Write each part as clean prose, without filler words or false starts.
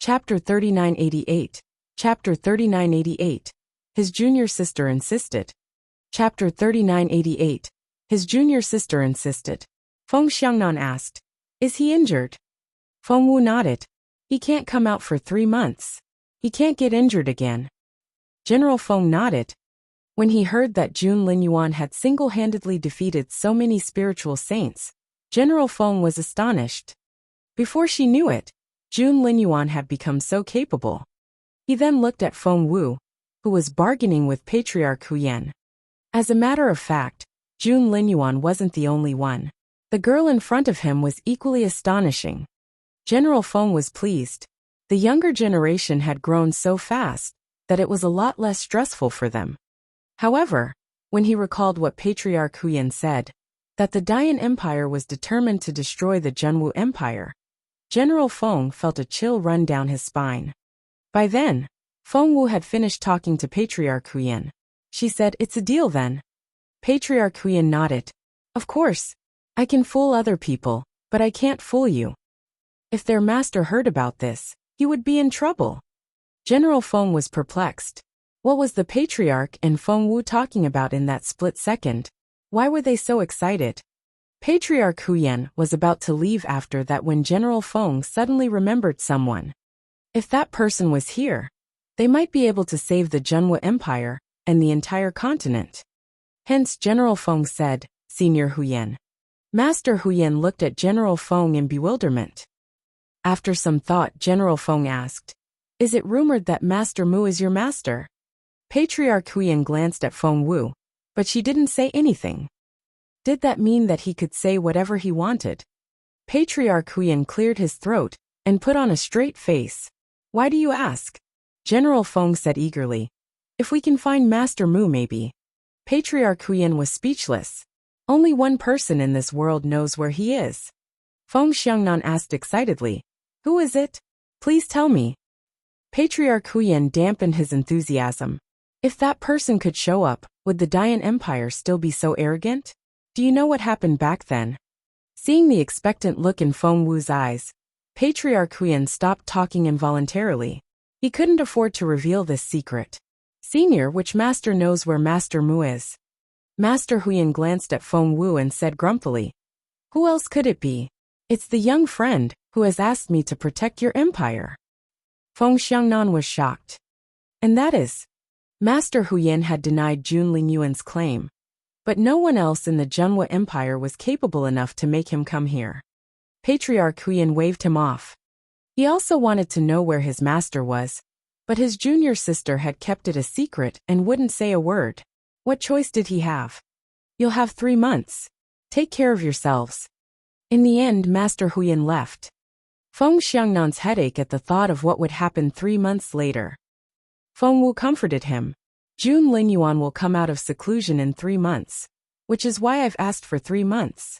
Chapter 3988. Chapter 3988. His junior sister insisted. Chapter 3988. His junior sister insisted. Feng Xiangnan asked, "Is he injured?" Feng Wu nodded. "He can't come out for 3 months. He can't get injured again." General Feng nodded. When he heard that Jun Linyuan had single-handedly defeated so many spiritual saints, General Feng was astonished. Before she knew it, Jun Linyuan had become so capable. He then looked at Feng Wu, who was bargaining with Patriarch Huyan. As a matter of fact, Jun Linyuan wasn't the only one. The girl in front of him was equally astonishing. General Feng was pleased. The younger generation had grown so fast that it was a lot less stressful for them. However, when he recalled what Patriarch Huyan said, that the Dayan Empire was determined to destroy the Zhenwu Empire, General Feng felt a chill run down his spine. By then, Feng Wu had finished talking to Patriarch Huyan. She said, "It's a deal then." Patriarch Huyan nodded. "Of course. I can fool other people, but I can't fool you." If their master heard about this, he would be in trouble. General Feng was perplexed. What was the Patriarch and Feng Wu talking about in that split second? Why were they so excited? Patriarch Huyan was about to leave after that when General Feng suddenly remembered someone. If that person was here, they might be able to save the Zhenwu Empire and the entire continent. Hence General Feng said, "Senior Huyan." Master Huyan looked at General Feng in bewilderment. After some thought, General Feng asked, "Is it rumored that Master Mu is your master?" Patriarch Huyan glanced at Feng Wu, but she didn't say anything. Did that mean that he could say whatever he wanted? Patriarch Huyan cleared his throat and put on a straight face. "Why do you ask?" General Feng said eagerly, "If we can find Master Mu, maybe." Patriarch Huyan was speechless. Only one person in this world knows where he is. Feng Xiangnan asked excitedly, "Who is it? Please tell me." Patriarch Huyan dampened his enthusiasm. If that person could show up, would the Dayan Empire still be so arrogant? Do you know what happened back then? Seeing the expectant look in Feng Wu's eyes, Patriarch Huyan stopped talking involuntarily. He couldn't afford to reveal this secret. "Senior, which master knows where Master Mu is?" Master Huyan glanced at Feng Wu and said grumpily, "Who else could it be? It's the young friend who has asked me to protect your empire." Feng Xiangnan was shocked. And that is, Master Huyan had denied Jun Linyuan's claim, but no one else in the Zhenwu Empire was capable enough to make him come here. Patriarch Huyan waved him off. He also wanted to know where his master was, but his junior sister had kept it a secret and wouldn't say a word. What choice did he have? "You'll have 3 months. Take care of yourselves." In the end, Master Huyan left. Feng Xiangnan's headache at the thought of what would happen 3 months later. Feng Wu comforted him. "Jun Linyuan will come out of seclusion in 3 months, which is why I've asked for 3 months.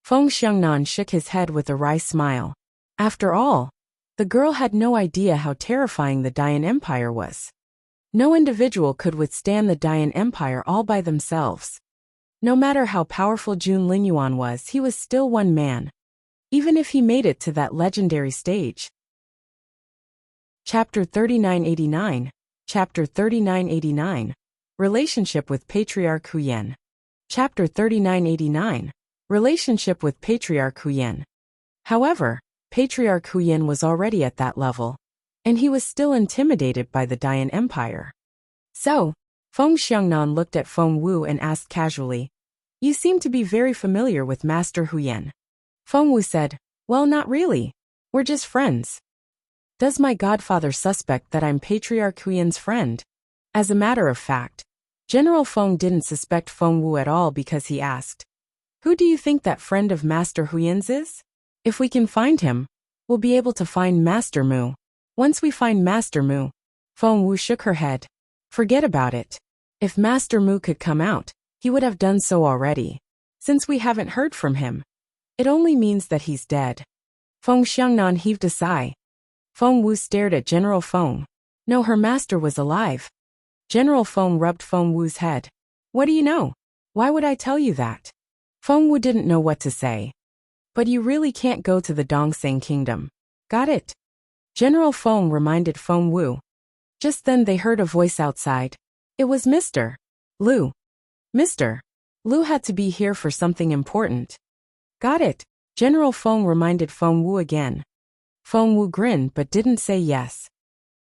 Feng Xiangnan shook his head with a wry smile. After all, the girl had no idea how terrifying the Dayan Empire was. No individual could withstand the Dayan Empire all by themselves. No matter how powerful Jun Linyuan was, he was still one man, even if he made it to that legendary stage. Chapter 3989. Chapter 3989. Relationship with Patriarch Huyan. Chapter 3989. Relationship with Patriarch Huyan. However, Patriarch Huyan was already at that level, and he was still intimidated by the Dayan Empire. So, Feng Xiangnan looked at Feng Wu and asked casually, "You seem to be very familiar with Master Huyan." Feng Wu said, "Well, not really. We're just friends." "Does my godfather suspect that I'm Patriarch Huyan's friend?" As a matter of fact, General Feng didn't suspect Feng Wu at all because he asked, "Who do you think that friend of Master Huyan's is? If we can find him, we'll be able to find Master Mu." "Once we find Master Mu," Feng Wu shook her head. "Forget about it. If Master Mu could come out, he would have done so already. Since we haven't heard from him, it only means that he's dead." Feng Xiangnan heaved a sigh. Feng Wu stared at General Feng. No, her master was alive. General Feng rubbed Feng Wu's head. "What do you know? Why would I tell you that?" Feng Wu didn't know what to say. "But you really can't go to the Dongseng Kingdom. Got it?" General Feng reminded Feng Wu. Just then they heard a voice outside. It was Mr. Lu. Mr. Lu had to be here for something important. Got it. General Feng reminded Feng Wu again. Feng Wu grinned but didn't say yes.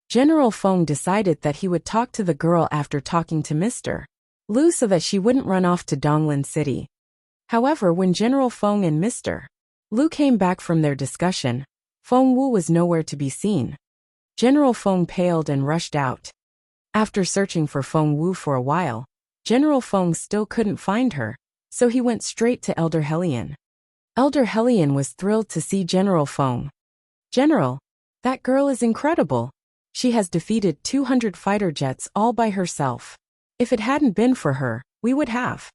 General Feng decided that he would talk to the girl after talking to Mr. Lu so that she wouldn't run off to Donglin City. However, when General Feng and Mr. Lu came back from their discussion, Feng Wu was nowhere to be seen. General Feng paled and rushed out. After searching for Feng Wu for a while, General Feng still couldn't find her, so he went straight to Elder Hellion. Elder Hellion was thrilled to see General Feng. General, that girl is incredible. She has defeated 200 fighter jets all by herself. If it hadn't been for her, we would have.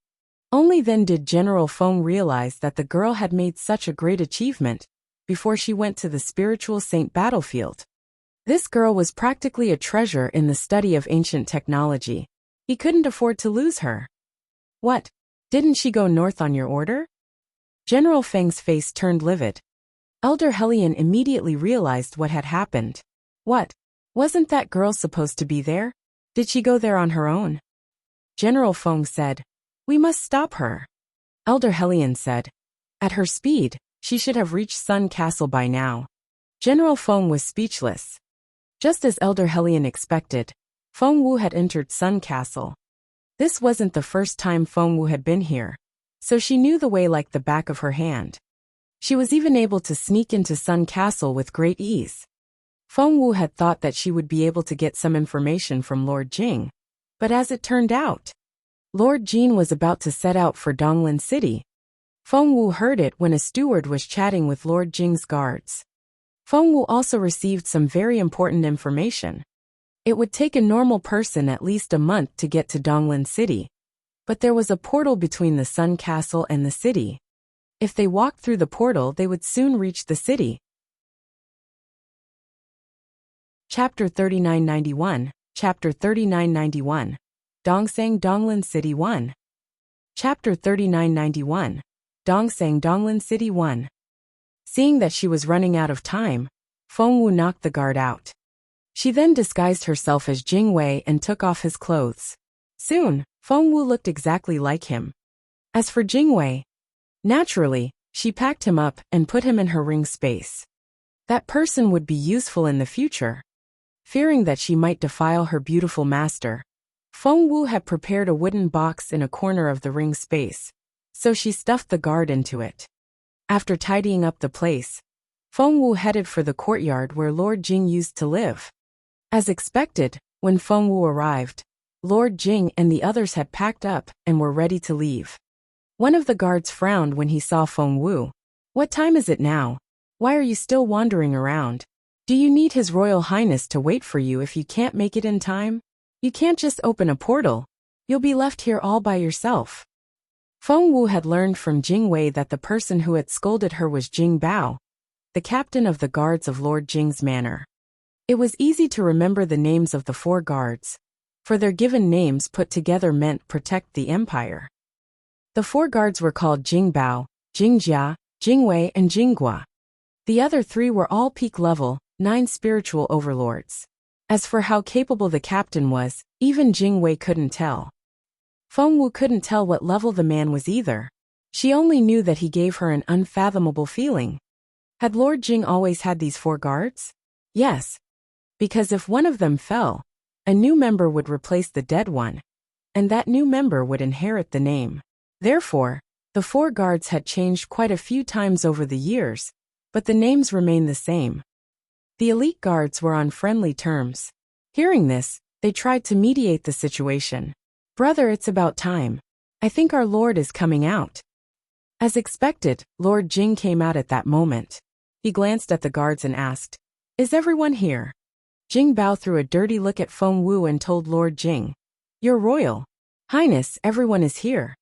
Only then did General Feng realize that the girl had made such a great achievement before she went to the spiritual saint battlefield. This girl was practically a treasure in the study of ancient technology. He couldn't afford to lose her. What? Didn't she go north on your order? General Feng's face turned livid. Elder Hellion immediately realized what had happened. What? Wasn't that girl supposed to be there? Did she go there on her own? General Feng said, We must stop her. Elder Hellion said, At her speed, she should have reached Sun Castle by now. General Feng was speechless. Just as Elder Hellion expected, Feng Wu had entered Sun Castle. This wasn't the first time Feng Wu had been here, so she knew the way like the back of her hand. She was even able to sneak into Sun Castle with great ease. Feng Wu had thought that she would be able to get some information from Lord Jing, but as it turned out, Lord Jing was about to set out for Donglin City. Feng Wu heard it when a steward was chatting with Lord Jing's guards. Feng Wu also received some very important information. It would take a normal person at least a month to get to Donglin City, but there was a portal between the Sun Castle and the city. If they walked through the portal, they would soon reach the city. Chapter 3991, Chapter 3991. Dongsang Donglin City 1. Chapter 3991. Dongsang Donglin City 1. Seeing that she was running out of time, Feng Wu knocked the guard out. She then disguised herself as Jing Wei and took off his clothes. Soon, Feng Wu looked exactly like him. As for Jing Wei, naturally, she packed him up and put him in her ring space. That person would be useful in the future. Fearing that she might defile her beautiful master, Feng Wu had prepared a wooden box in a corner of the ring space, so she stuffed the guard into it. After tidying up the place, Feng Wu headed for the courtyard where Lord Jing used to live. As expected, when Feng Wu arrived, Lord Jing and the others had packed up and were ready to leave. One of the guards frowned when he saw Feng Wu. What time is it now? Why are you still wandering around? Do you need His Royal Highness to wait for you if you can't make it in time? You can't just open a portal. You'll be left here all by yourself. Feng Wu had learned from Jing Wei that the person who had scolded her was Jing Bao, the captain of the guards of Lord Jing's manor. It was easy to remember the names of the 4 guards, for their given names put together meant protect the empire. The 4 guards were called Jing Bao, Jing Jia, Jing Wei and Jing Gua. The other 3 were all peak level, 9 spiritual overlords. As for how capable the captain was, even Jing Wei couldn't tell. Feng Wu couldn't tell what level the man was either. She only knew that he gave her an unfathomable feeling. Had Lord Jing always had these 4 guards? Yes. Because if one of them fell, a new member would replace the dead one, and that new member would inherit the name. Therefore, the 4 guards had changed quite a few times over the years, but the names remained the same. The elite guards were on friendly terms. Hearing this, they tried to mediate the situation. Brother, it's about time. I think our Lord is coming out. As expected, Lord Jing came out at that moment. He glanced at the guards and asked, Is everyone here? Jing Bao threw a dirty look at Feng Wu and told Lord Jing, Your Royal Highness, everyone is here.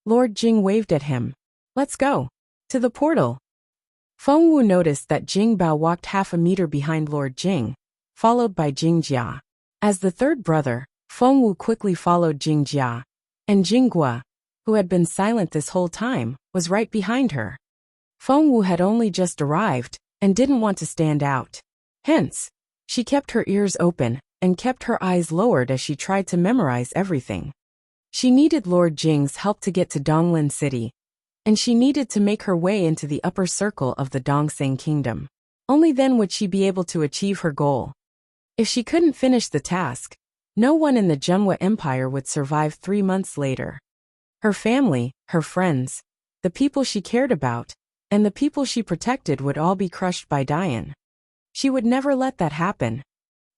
Lord Jing waved at him. Let's go. To the portal. Feng Wu noticed that Jing Bao walked half a meter behind Lord Jing, followed by Jing Jia. As the 3rd brother, Feng Wu quickly followed Jing Jia, and Jing Gua, who had been silent this whole time, was right behind her. Feng Wu had only just arrived, and didn't want to stand out. Hence, she kept her ears open and kept her eyes lowered as she tried to memorize everything. She needed Lord Jing's help to get to Donglin City, and she needed to make her way into the upper circle of the Dongseng Kingdom. Only then would she be able to achieve her goal. If she couldn't finish the task, no one in the Zhenhua Empire would survive 3 months later. Her family, her friends, the people she cared about, and the people she protected would all be crushed by Dian. She would never let that happen.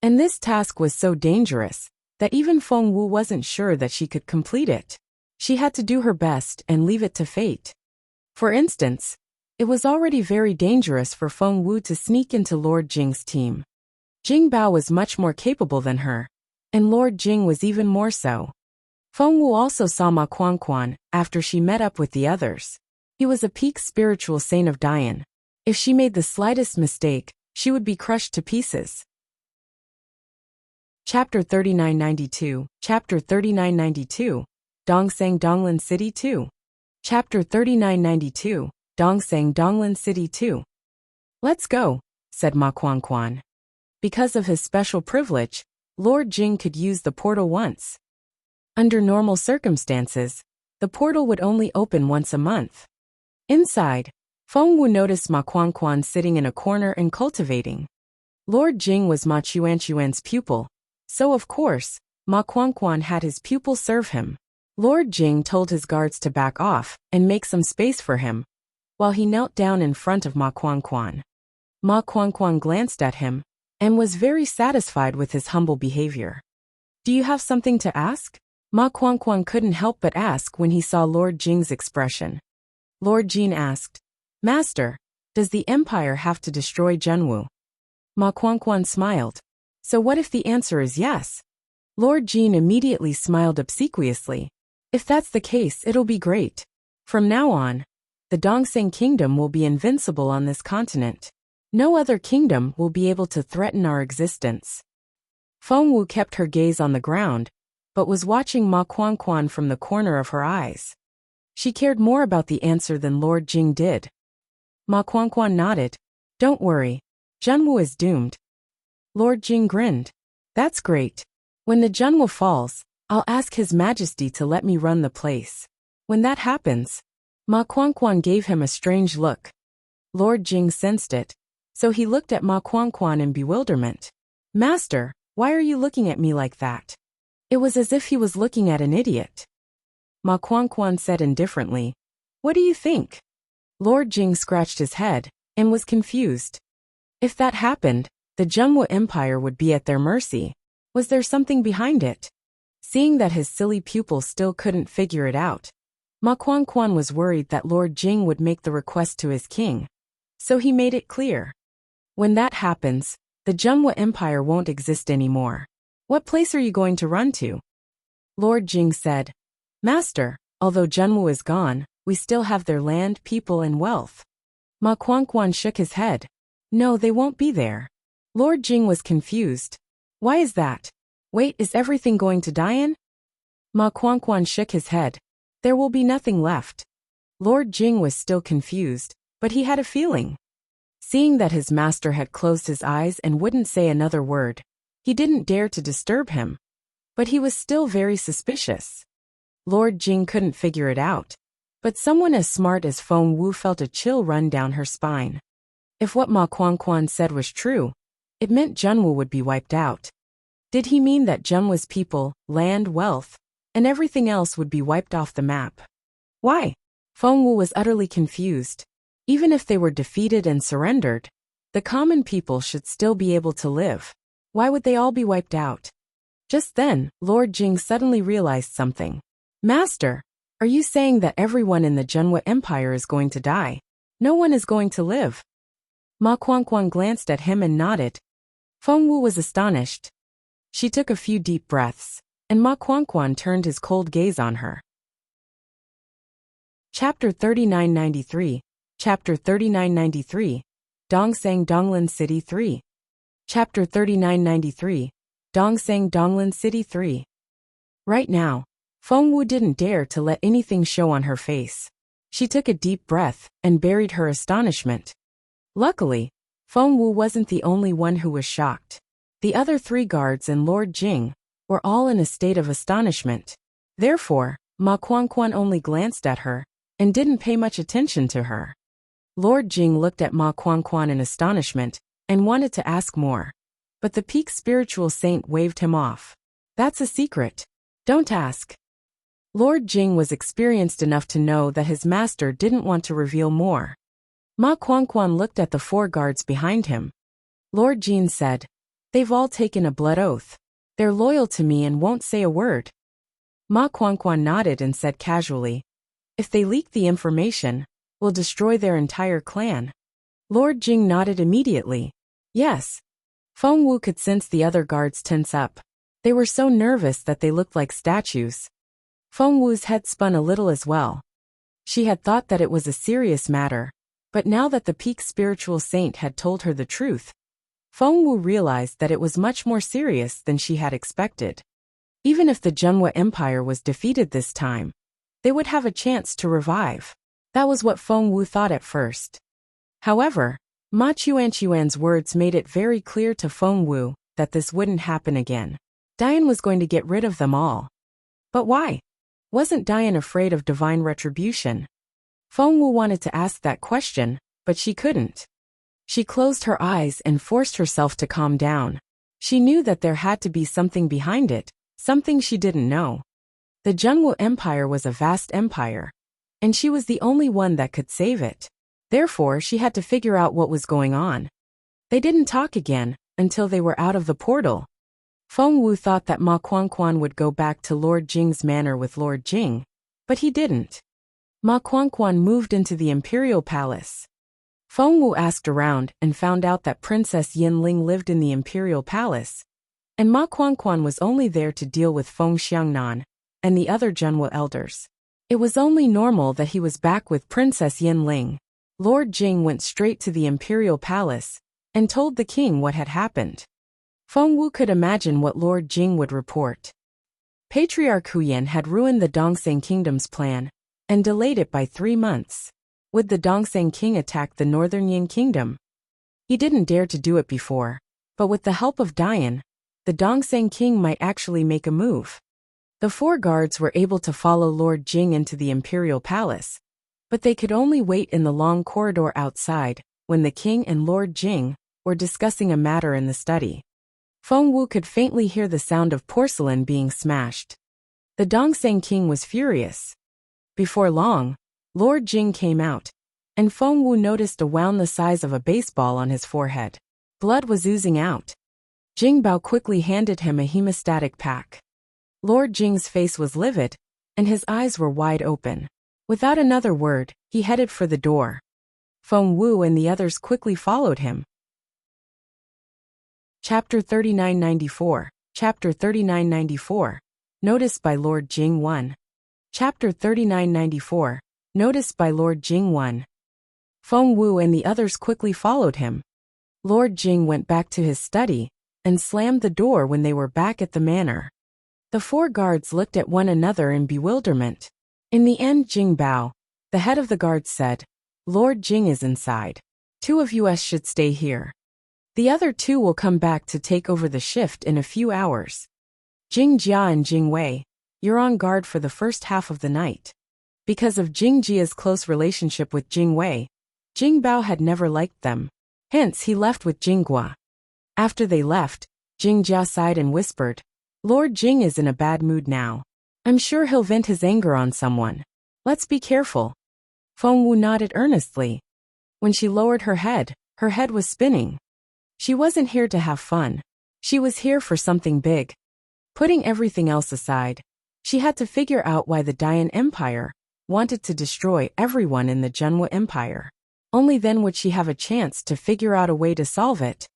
And this task was so dangerous that even Feng Wu wasn't sure that she could complete it. She had to do her best and leave it to fate. For instance, it was already very dangerous for Feng Wu to sneak into Lord Jing's team. Jing Bao was much more capable than her, and Lord Jing was even more so. Feng Wu also saw Ma Quanquan after she met up with the others. He was a peak spiritual saint of Dian. If she made the slightest mistake, she would be crushed to pieces. Chapter 3992, Chapter 3992, Dongseng Donglin City 2. Chapter 3992, Dongseng Donglin City 2. Let's go, said Ma Quanquan. Because of his special privilege, Lord Jing could use the portal once. Under normal circumstances, the portal would only open once a month. Inside, Feng Wu noticed Ma Quanquan sitting in a corner and cultivating. Lord Jing was Ma Chuanchuan's pupil, so of course, Ma Quanquan had his pupil serve him. Lord Jing told his guards to back off and make some space for him, while he knelt down in front of Ma Quanquan. Ma Quanquan glanced at him and was very satisfied with his humble behavior. Do you have something to ask? Ma Quanquan couldn't help but ask when he saw Lord Jing's expression. Lord Jing asked, Master, does the Empire have to destroy Zhenwu? Ma Quanquan smiled. So what if the answer is yes? Lord Jing immediately smiled obsequiously. If that's the case, it'll be great. From now on, the Dongseng Kingdom will be invincible on this continent. No other kingdom will be able to threaten our existence. Feng Wu kept her gaze on the ground, but was watching Ma Quanquan from the corner of her eyes. She cared more about the answer than Lord Jing did. Ma Quanquan nodded. Don't worry, Zhenwu is doomed. Lord Jing grinned. That's great. When the Zhenwu falls, I'll ask His Majesty to let me run the place. When that happens, Ma Quanquan gave him a strange look. Lord Jing sensed it, so he looked at Ma Quanquan in bewilderment. Master, why are you looking at me like that? It was as if he was looking at an idiot. Ma Quanquan said indifferently, What do you think? Lord Jing scratched his head and was confused. If that happened, the Zhenwu Empire would be at their mercy. Was there something behind it? Seeing that his silly pupil still couldn't figure it out, Ma Quanquan was worried that Lord Jing would make the request to his king. So he made it clear. When that happens, the Zhenwu Empire won't exist anymore. What place are you going to run to? Lord Jing said, Master, although Zhenwu is gone, we still have their land, people, and wealth. Ma Quanquan shook his head. No, they won't be there. Lord Jing was confused. Why is that? Wait, is everything going to Dian? Ma Quanquan shook his head. There will be nothing left. Lord Jing was still confused, but he had a feeling. Seeing that his master had closed his eyes and wouldn't say another word, he didn't dare to disturb him. But he was still very suspicious. Lord Jing couldn't figure it out, but someone as smart as Feng Wu felt a chill run down her spine. If what Ma Quanquan said was true, it meant Zhenwu would be wiped out. Did he mean that Zhenwu's people, land, wealth, and everything else would be wiped off the map? Why? Feng Wu was utterly confused. Even if they were defeated and surrendered, the common people should still be able to live. Why would they all be wiped out? Just then, Lord Jing suddenly realized something. Master, are you saying that everyone in the Zhenwu Empire is going to die? No one is going to live? Ma Quanquan glanced at him and nodded. Feng Wu was astonished. She took a few deep breaths, and Ma Quanquan turned his cold gaze on her. Chapter 3993, Chapter 3993, Dongseng Donglin City 3. Chapter 3993, Dongseng Donglin City 3. Right now, Feng Wu didn't dare to let anything show on her face. She took a deep breath and buried her astonishment. Luckily, Feng Wu wasn't the only one who was shocked. The other 3 guards and Lord Jing were all in a state of astonishment. Therefore, Ma Quanquan only glanced at her and didn't pay much attention to her. Lord Jing looked at Ma Quanquan in astonishment and wanted to ask more. But the peak spiritual saint waved him off. That's a secret. Don't ask. Lord Jing was experienced enough to know that his master didn't want to reveal more. Ma Quanquan looked at the 4 guards behind him. Lord Jing said, "They've all taken a blood oath. They're loyal to me and won't say a word." Ma Quanquan nodded and said casually, "If they leak the information, we'll destroy their entire clan." Lord Jing nodded immediately. Yes. Feng Wu could sense the other guards tense up. They were so nervous that they looked like statues. Feng Wu's head spun a little as well. She had thought that it was a serious matter, but now that the peak spiritual saint had told her the truth, Feng Wu realized that it was much more serious than she had expected. Even if the Zhenhua Empire was defeated this time, they would have a chance to revive. That was what Feng Wu thought at first. However, Ma Chuanchuan's words made it very clear to Feng Wu that this wouldn't happen again. Dian was going to get rid of them all. But why? Wasn't Dian afraid of divine retribution? Feng Wu wanted to ask that question, but she couldn't. She closed her eyes and forced herself to calm down. She knew that there had to be something behind it, something she didn't know. The Zhenhua Empire was a vast empire, and she was the only one that could save it. Therefore, she had to figure out what was going on. They didn't talk again until they were out of the portal. Feng Wu thought that Ma Quanquan would go back to Lord Jing's manor with Lord Jing, but he didn't. Ma Quanquan moved into the imperial palace. Feng Wu asked around and found out that Princess Yinling lived in the imperial palace, and Ma Quanquan was only there to deal with Feng Xiangnan and the other Zhenhua elders. It was only normal that he was back with Princess Yinling. Lord Jing went straight to the imperial palace and told the king what had happened. Feng Wu could imagine what Lord Jing would report. Patriarch Huyan had ruined the Dongsheng kingdom's plan and delayed it by 3 months. Would the Dongsheng king attack the northern Yin kingdom? He didn't dare to do it before, but with the help of Dian, the Dongsheng king might actually make a move. The 4 guards were able to follow Lord Jing into the imperial palace, but they could only wait in the long corridor outside when the king and Lord Jing were discussing a matter in the study. Feng Wu could faintly hear the sound of porcelain being smashed. The Dongsheng king was furious. Before long, Lord Jing came out, and Feng Wu noticed a wound the size of a baseball on his forehead. Blood was oozing out. Jing Bao quickly handed him a hemostatic pack. Lord Jing's face was livid, and his eyes were wide open. Without another word, he headed for the door. Feng Wu and the others quickly followed him. Chapter 3994. Chapter 3994. Notice by Lord Jing 1. Chapter 3994. Notice by Lord Jing 1. Feng Wu and the others quickly followed him. Lord Jing went back to his study and slammed the door when they were back at the manor. The 4 guards looked at one another in bewilderment. In the end, Jing Bao, the head of the guards, said, "Lord Jing is inside. 2 of us should stay here. The other 2 will come back to take over the shift in a few hours. Jing Jia and Jing Wei, you're on guard for the first half of the night." Because of Jing Jia's close relationship with Jing Wei, Jing Bao had never liked them. Hence, he left with Jing Gua. After they left, Jing Jia sighed and whispered, "Lord Jing is in a bad mood now. I'm sure he'll vent his anger on someone. Let's be careful." Feng Wu nodded earnestly. When she lowered her head was spinning. She wasn't here to have fun. She was here for something big. Putting everything else aside, she had to figure out why the Dian Empire wanted to destroy everyone in the Zhenhua Empire. Only then would she have a chance to figure out a way to solve it.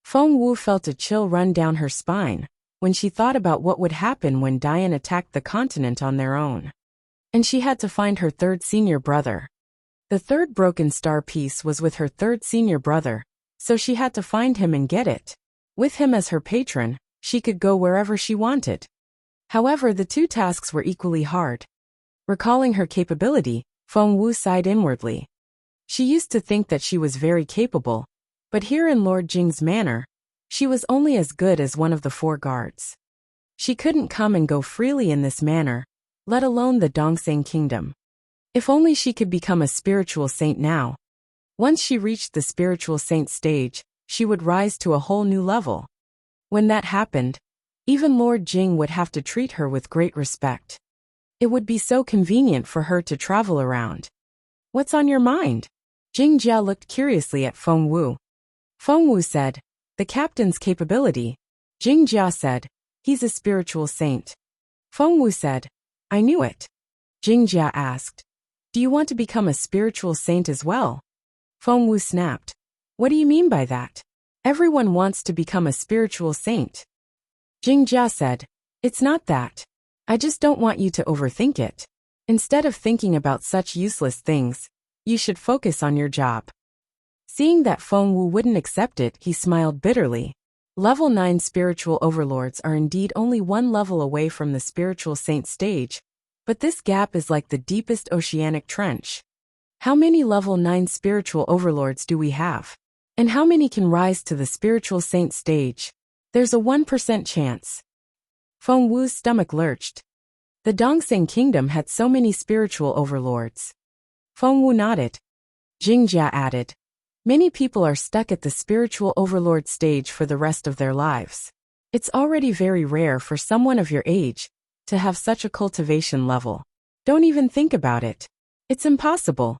Feng Wu felt a chill run down her spine when she thought about what would happen when Dian attacked the continent on their own. And she had to find her 3rd senior brother. The 3rd broken star piece was with her 3rd senior brother, so she had to find him and get it. With him as her patron, she could go wherever she wanted. However, the 2 tasks were equally hard. Recalling her capability, Feng Wu sighed inwardly. She used to think that she was very capable, But here in Lord Jing's manor, she was only as good as one of the 4 guards. She couldn't come and go freely in this manner, let alone the Dongseng kingdom. If only she could become a spiritual saint now. Once she reached the spiritual saint stage, she would rise to a whole new level. When that happened, even Lord Jing would have to treat her with great respect. It would be so convenient for her to travel around. What's on your mind? Jing Jia looked curiously at Feng Wu. Feng Wu said, the captain's capability. Jing Jia said, he's a spiritual saint. Feng Wu said, I knew it. Jing Jia asked, do you want to become a spiritual saint as well? Feng Wu snapped, what do you mean by that? Everyone wants to become a spiritual saint. Jing Jia said, it's not that. I just don't want you to overthink it. Instead of thinking about such useless things, you should focus on your job. Seeing that Feng Wu wouldn't accept it, he smiled bitterly. Level 9 spiritual overlords are indeed only 1 level away from the spiritual saint stage, but this gap is like the deepest oceanic trench. How many level 9 spiritual overlords do we have? And how many can rise to the spiritual saint stage? There's a 1% chance. Feng Wu's stomach lurched. The Dongseng kingdom had so many spiritual overlords. Feng Wu nodded. Jing Jia added, many people are stuck at the spiritual overlord stage for the rest of their lives. It's already very rare for someone of your age to have such a cultivation level. Don't even think about it. It's impossible.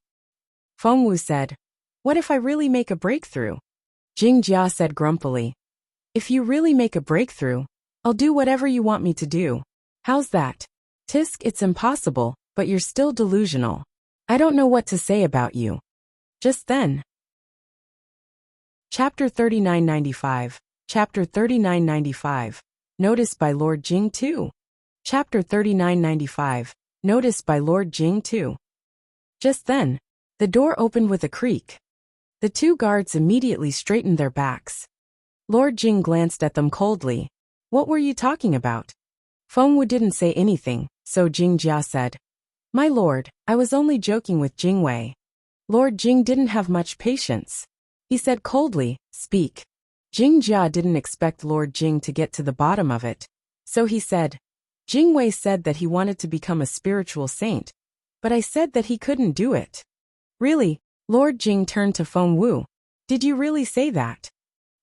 Feng Wu said, what if I really make a breakthrough? Jing Jia said grumpily, if you really make a breakthrough, I'll do whatever you want me to do. How's that? Tisk, it's impossible, but you're still delusional. I don't know what to say about you. Just then. Chapter 3995. Chapter 3995. Noticed by Lord Jing too. Chapter 3995. Noticed by Lord Jing too. Just then, the door opened with a creak. The 2 guards immediately straightened their backs. Lord Jing glanced at them coldly. What were you talking about? Feng Wu didn't say anything, so Jing Jia said, my lord, I was only joking with Jing Wei. Lord Jing didn't have much patience. He said coldly, speak. Jing Jia didn't expect Lord Jing to get to the bottom of it, so he said, Jing Wei said that he wanted to become a spiritual saint, but I said that he couldn't do it. Really? Lord Jing turned to Feng Wu. Did you really say that?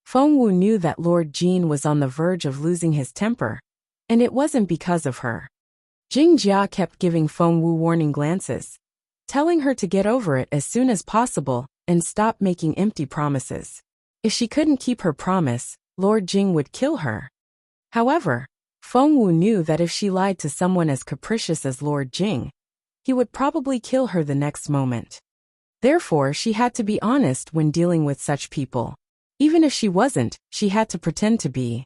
Feng Wu knew that Lord Jing was on the verge of losing his temper, and it wasn't because of her. Jing Jia kept giving Feng Wu warning glances, telling her to get over it as soon as possible and stop making empty promises. If she couldn't keep her promise, Lord Jing would kill her. However, Feng Wu knew that if she lied to someone as capricious as Lord Jing, he would probably kill her the next moment. Therefore, she had to be honest when dealing with such people. Even if she wasn't, she had to pretend to be.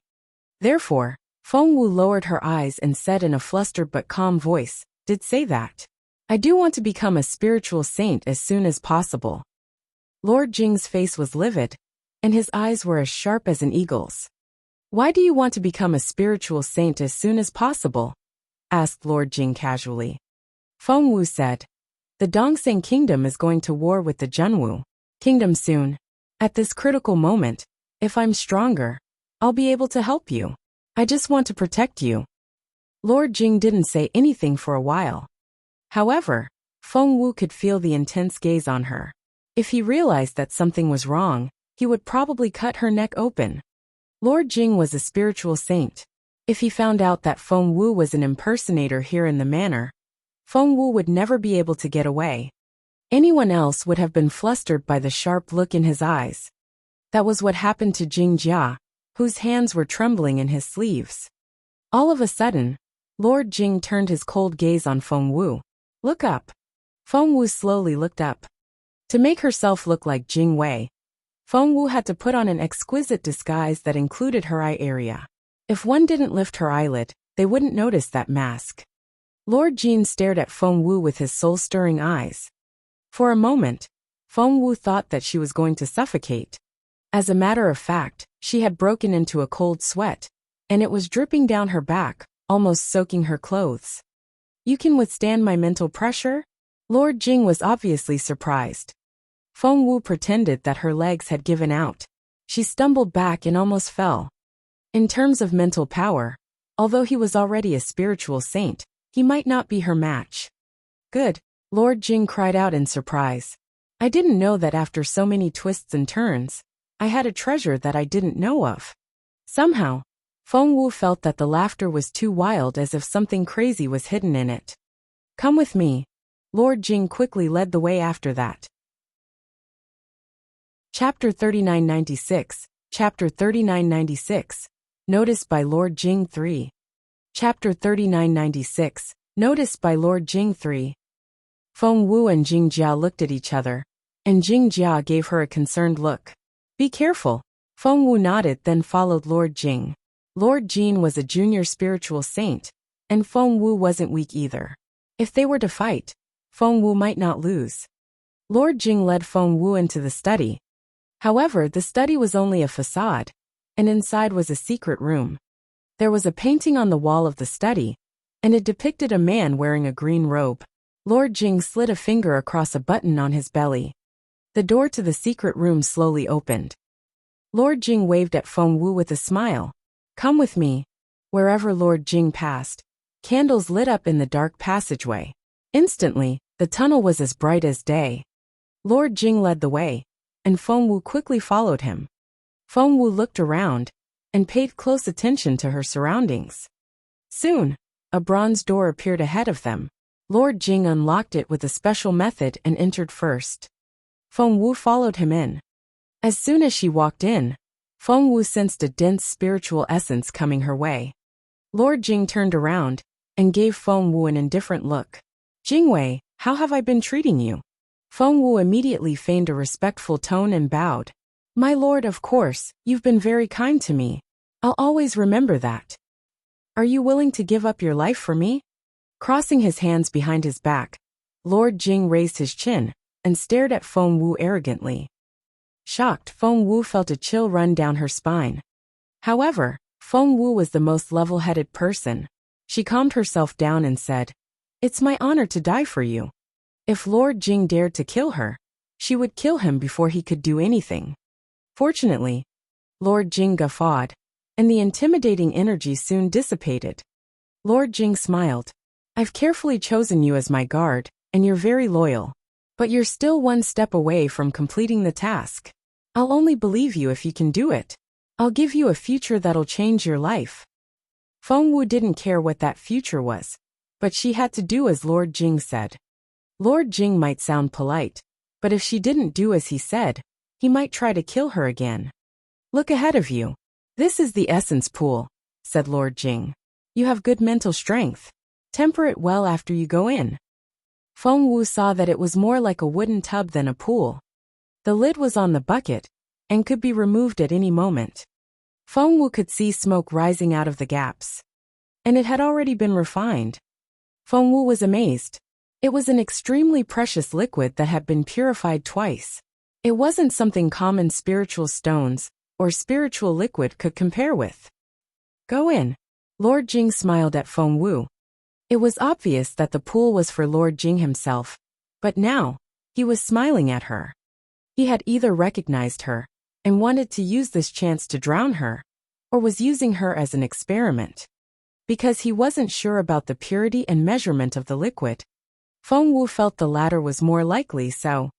Therefore, Feng Wu lowered her eyes and said in a flustered but calm voice, did say that. I do want to become a spiritual saint as soon as possible. Lord Jing's face was livid, and his eyes were as sharp as an eagle's. Why do you want to become a spiritual saint as soon as possible? Asked Lord Jing casually. Feng Wu said, the Dongseng kingdom is going to war with the Zhenwu kingdom soon. At this critical moment, if I'm stronger, I'll be able to help you. I just want to protect you. Lord Jing didn't say anything for a while. However, Feng Wu could feel the intense gaze on her. If he realized that something was wrong, he would probably cut her neck open. Lord Jing was a spiritual saint. If he found out that Feng Wu was an impersonator here in the manor, Feng Wu would never be able to get away. Anyone else would have been flustered by the sharp look in his eyes. That was what happened to Jing Jia, whose hands were trembling in his sleeves. All of a sudden, Lord Jing turned his cold gaze on Feng Wu. Look up. Feng Wu slowly looked up. To make herself look like Jing Wei, Feng Wu had to put on an exquisite disguise that included her eye area. If one didn't lift her eyelid, they wouldn't notice that mask. Lord Jing stared at Feng Wu with his soul-stirring eyes. For a moment, Feng Wu thought that she was going to suffocate. As a matter of fact, she had broken into a cold sweat, and it was dripping down her back, almost soaking her clothes. You can withstand my mental pressure? Lord Jing was obviously surprised. Feng Wu pretended that her legs had given out, She stumbled back and almost fell. In terms of mental power, although he was already a spiritual saint, he might not be her match. Good, Lord Jing cried out in surprise. I didn't know that after so many twists and turns, I had a treasure that I didn't know of. Somehow, Feng Wu felt that the laughter was too wild, as if something crazy was hidden in it. Come with me. Lord Jing quickly led the way after that. Chapter 3996, Chapter 3996, Noticed by Lord Jing 3. Chapter 3996, Noticed by Lord Jing 3. Feng Wu and Jing Jia looked at each other, and Jing Jia gave her a concerned look. Be careful. Feng Wu nodded, then followed Lord Jing. Lord Jing was a junior spiritual saint, and Feng Wu wasn't weak either. If they were to fight, Feng Wu might not lose. Lord Jing led Feng Wu into the study. However, the study was only a facade, and inside was a secret room. There was a painting on the wall of the study, and it depicted a man wearing a green robe. Lord Jing slid a finger across a button on his belly. The door to the secret room slowly opened. Lord Jing waved at Feng Wu with a smile. Come with me. Wherever Lord Jing passed, candles lit up in the dark passageway. Instantly, the tunnel was as bright as day. Lord Jing led the way, and Feng Wu quickly followed him. Feng Wu looked around and paid close attention to her surroundings. Soon, a bronze door appeared ahead of them. Lord Jing unlocked it with a special method and entered first. Feng Wu followed him in. As soon as she walked in, Feng Wu sensed a dense spiritual essence coming her way. Lord Jing turned around and gave Feng Wu an indifferent look. Jingwei, how have I been treating you? Feng Wu immediately feigned a respectful tone and bowed. My lord, of course, you've been very kind to me. I'll always remember that. Are you willing to give up your life for me? Crossing his hands behind his back, Lord Jing raised his chin and stared at Feng Wu arrogantly. Shocked, Feng Wu felt a chill run down her spine. However, Feng Wu was the most level-headed person. She calmed herself down and said, It's my honor to die for you. If Lord Jing dared to kill her, she would kill him before he could do anything. Fortunately, Lord Jing guffawed, and the intimidating energy soon dissipated. Lord Jing smiled. I've carefully chosen you as my guard, and you're very loyal. But you're still one step away from completing the task. I'll only believe you if you can do it. I'll give you a future that'll change your life. Feng Wu didn't care what that future was, but she had to do as Lord Jing said. Lord Jing might sound polite, but if she didn't do as he said, he might try to kill her again. Look ahead of you. This is the essence pool, said Lord Jing. You have good mental strength. Temper it well after you go in. Feng Wu saw that it was more like a wooden tub than a pool. The lid was on the bucket and could be removed at any moment. Feng Wu could see smoke rising out of the gaps. And it had already been refined. Feng Wu was amazed. It was an extremely precious liquid that had been purified twice. It wasn't something common spiritual stones or spiritual liquid could compare with. Go in. Lord Jing smiled at Feng Wu. It was obvious that the pool was for Lord Jing himself, but now, he was smiling at her. He had either recognized her and wanted to use this chance to drown her, or was using her as an experiment. Because he wasn't sure about the purity and measurement of the liquid, Feng Wu felt the latter was more likely so.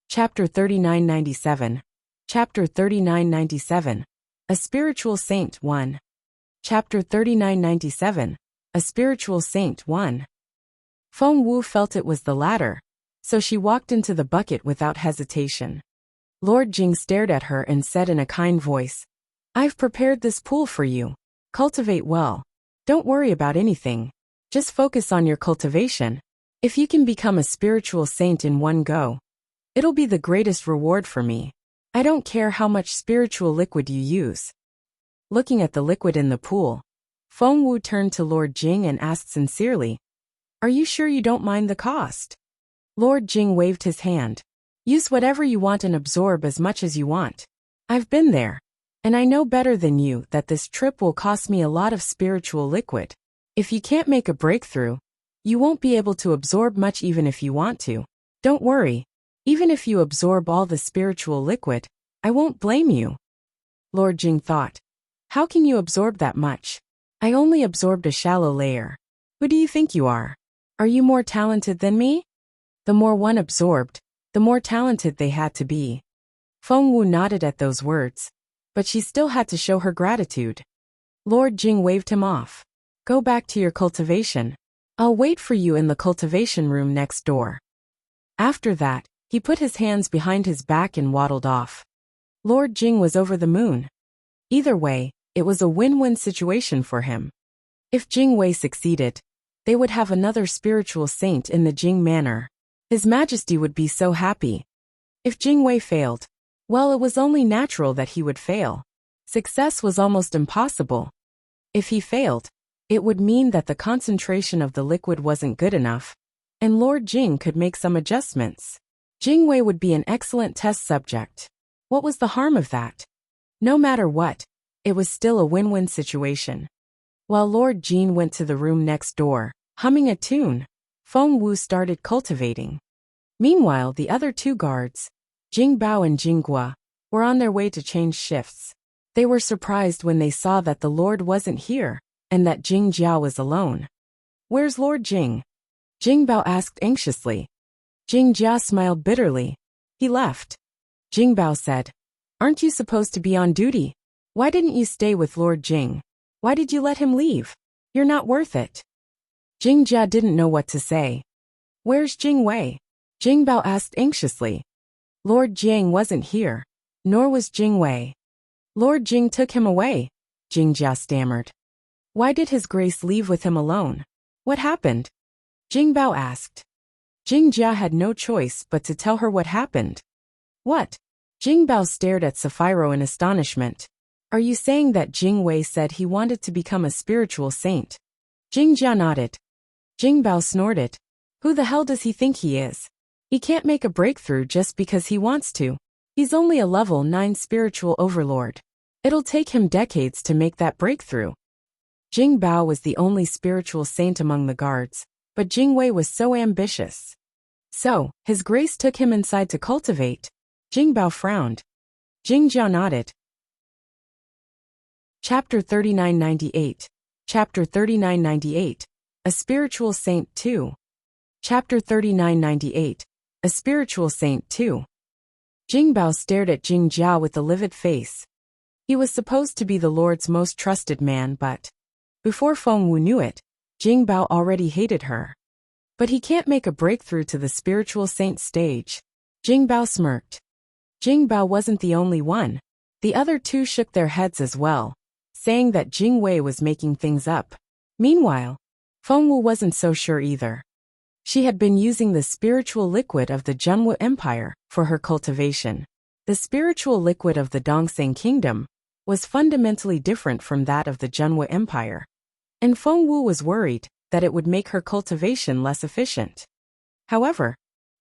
Chapter 3997. Chapter 3997. A Spiritual Saint 1. Chapter 3997. A Spiritual Saint 1. Feng Wu felt it was the latter, so she walked into the bucket without hesitation. Lord Jing stared at her and said in a kind voice, I've prepared this pool for you. Cultivate well. Don't worry about anything. Just focus on your cultivation. If you can become a spiritual saint in one go, it'll be the greatest reward for me. I don't care how much spiritual liquid you use. Looking at the liquid in the pool, Feng Wu turned to Lord Jing and asked sincerely, Are you sure you don't mind the cost? Lord Jing waved his hand. Use whatever you want and absorb as much as you want. I've been there, and I know better than you that this trip will cost me a lot of spiritual liquid. If you can't make a breakthrough, you won't be able to absorb much even if you want to. Don't worry. Even if you absorb all the spiritual liquid, I won't blame you. Lord Jing thought. How can you absorb that much? I only absorbed a shallow layer. Who do you think you are? Are you more talented than me? The more one absorbed, the more talented they had to be. Feng Wu nodded at those words, but she still had to show her gratitude. Lord Jing waved him off. Go back to your cultivation. I'll wait for you in the cultivation room next door. After that, he put his hands behind his back and waddled off. Lord Jing was over the moon. Either way, it was a win-win situation for him. If Jing Wei succeeded, they would have another spiritual saint in the Jing manor. His Majesty would be so happy. If Jing Wei failed, well, it was only natural that he would fail. Success was almost impossible. If he failed, it would mean that the concentration of the liquid wasn't good enough, and Lord Jing could make some adjustments. Jing Wei would be an excellent test subject. What was the harm of that? No matter what, it was still a win-win situation. While Lord Jing went to the room next door, humming a tune, Feng Wu started cultivating. Meanwhile, the other two guards, Jing Bao and Jing Gua, were on their way to change shifts. They were surprised when they saw that the Lord wasn't here, and that Jing Jiao was alone. Where's Lord Jing? Jing Bao asked anxiously. Jing Jia smiled bitterly. He left. Jing Bao said, Aren't you supposed to be on duty? Why didn't you stay with Lord Jing? Why did you let him leave? You're not worth it. Jing Jia didn't know what to say. Where's Jing Wei? Jing Bao asked anxiously. Lord Jing wasn't here, nor was Jing Wei. Lord Jing took him away, Jing Jia stammered. Why did His Grace leave with him alone? What happened? Jing Bao asked. Jing Jia had no choice but to tell her what happened. What? Jing Bao stared at Sapphiro in astonishment. Are you saying that Jing Wei said he wanted to become a spiritual saint? Jing Jia nodded. Jing Bao snorted. Who the hell does he think he is? He can't make a breakthrough just because he wants to. He's only a level 9 spiritual overlord. It'll take him decades to make that breakthrough. Jing Bao was the only spiritual saint among the guards, but Jing Wei was so ambitious. So, His Grace took him inside to cultivate. Jing Bao frowned. Jing Jiao nodded. Chapter 3998. Chapter 3998. A Spiritual Saint 2. Chapter 3998. A Spiritual Saint 2. Jing Bao stared at Jing Jiao with a livid face. He was supposed to be the Lord's most trusted man, but before Feng Wu knew it, Jing Bao already hated her. But he can't make a breakthrough to the spiritual saint stage. Jing Bao smirked. Jing Bao wasn't the only one. The other two shook their heads as well, saying that Jing Wei was making things up. Meanwhile, Feng Wu wasn't so sure either. She had been using the spiritual liquid of the Zhenwu Empire for her cultivation. The spiritual liquid of the Dongseng Kingdom was fundamentally different from that of the Zhenwu Empire, and Feng Wu was worried that it would make her cultivation less efficient. However,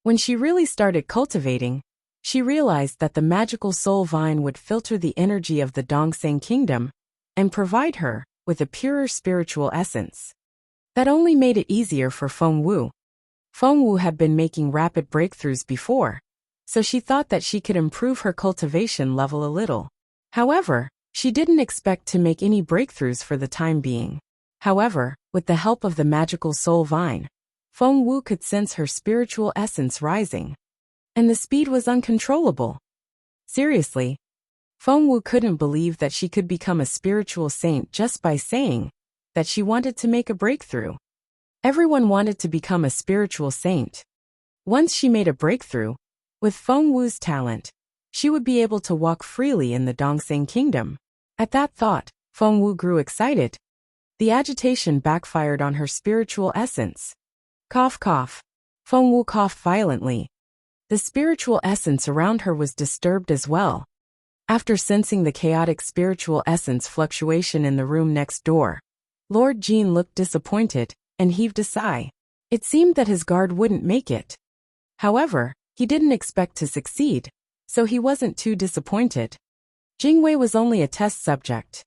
when she really started cultivating, she realized that the magical soul vine would filter the energy of the Dongseng Kingdom and provide her with a purer spiritual essence. That only made it easier for Feng Wu. Feng Wu had been making rapid breakthroughs before, so she thought that she could improve her cultivation level a little. However, she didn't expect to make any breakthroughs for the time being. However, with the help of the magical soul vine, Feng Wu could sense her spiritual essence rising. And the speed was uncontrollable. Seriously, Feng Wu couldn't believe that she could become a spiritual saint just by saying that she wanted to make a breakthrough. Everyone wanted to become a spiritual saint. Once she made a breakthrough, with Feng Wu's talent, she would be able to walk freely in the Dongseng Kingdom. At that thought, Feng Wu grew excited. The agitation backfired on her spiritual essence. Cough cough. Feng Wu coughed violently. The spiritual essence around her was disturbed as well. After sensing the chaotic spiritual essence fluctuation in the room next door, Lord Jing looked disappointed and heaved a sigh. It seemed that his guard wouldn't make it. However, he didn't expect to succeed, so he wasn't too disappointed. Jing Wei was only a test subject.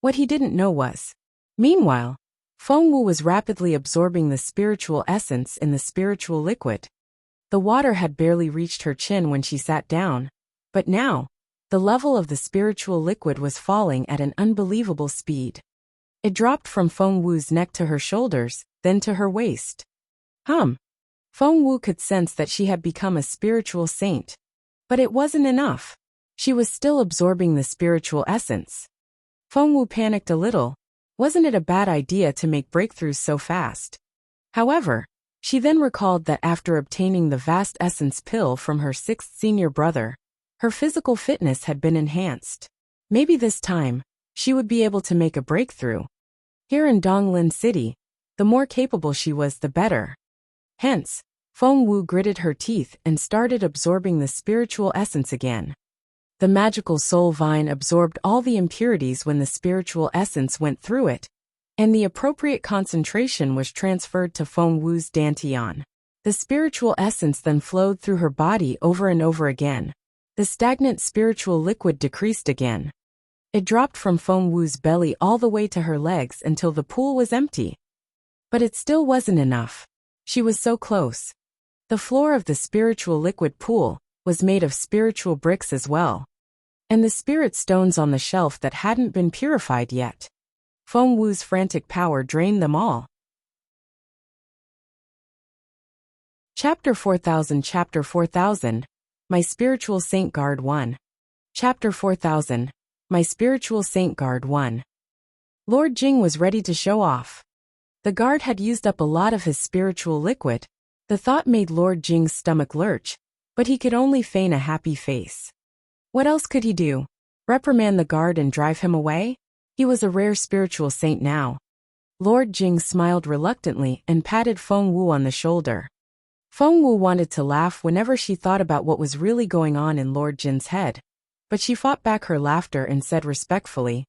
What he didn't know was, meanwhile, Feng Wu was rapidly absorbing the spiritual essence in the spiritual liquid. The water had barely reached her chin when she sat down, but now, The level of the spiritual liquid was falling at an unbelievable speed. It dropped from Feng Wu's neck to her shoulders, then to her waist. Feng Wu could sense that she had become a spiritual saint. But it wasn't enough. She was still absorbing the spiritual essence. Feng Wu panicked a little. Wasn't it a bad idea to make breakthroughs so fast? However, she then recalled that after obtaining the vast essence pill from her sixth senior brother, her physical fitness had been enhanced. Maybe this time, she would be able to make a breakthrough. Here in Donglin City, the more capable she was, the better. Hence, Feng Wu gritted her teeth and started absorbing the spiritual essence again. The magical soul vine absorbed all the impurities when the spiritual essence went through it, and the appropriate concentration was transferred to Feng Wu's dantian. The spiritual essence then flowed through her body over and over again. The stagnant spiritual liquid decreased again. It dropped from Feng Wu's belly all the way to her legs until the pool was empty. But it still wasn't enough. She was so close. The floor of the spiritual liquid pool was made of spiritual bricks as well. And the spirit stones on the shelf that hadn't been purified yet. Feng Wu's frantic power drained them all. Chapter 4000 My Spiritual Saint Guard 1. Chapter 4000 My Spiritual Saint Guard 1. Lord Jing was ready to show off. The guard had used up a lot of his spiritual liquid. The thought made Lord Jing's stomach lurch, but he could only feign a happy face. What else could he do? Reprimand the guard and drive him away? He was a rare spiritual saint now. Lord Jing smiled reluctantly and patted Feng Wu on the shoulder. Feng Wu wanted to laugh whenever she thought about what was really going on in Lord Jin's head, but she fought back her laughter and said respectfully,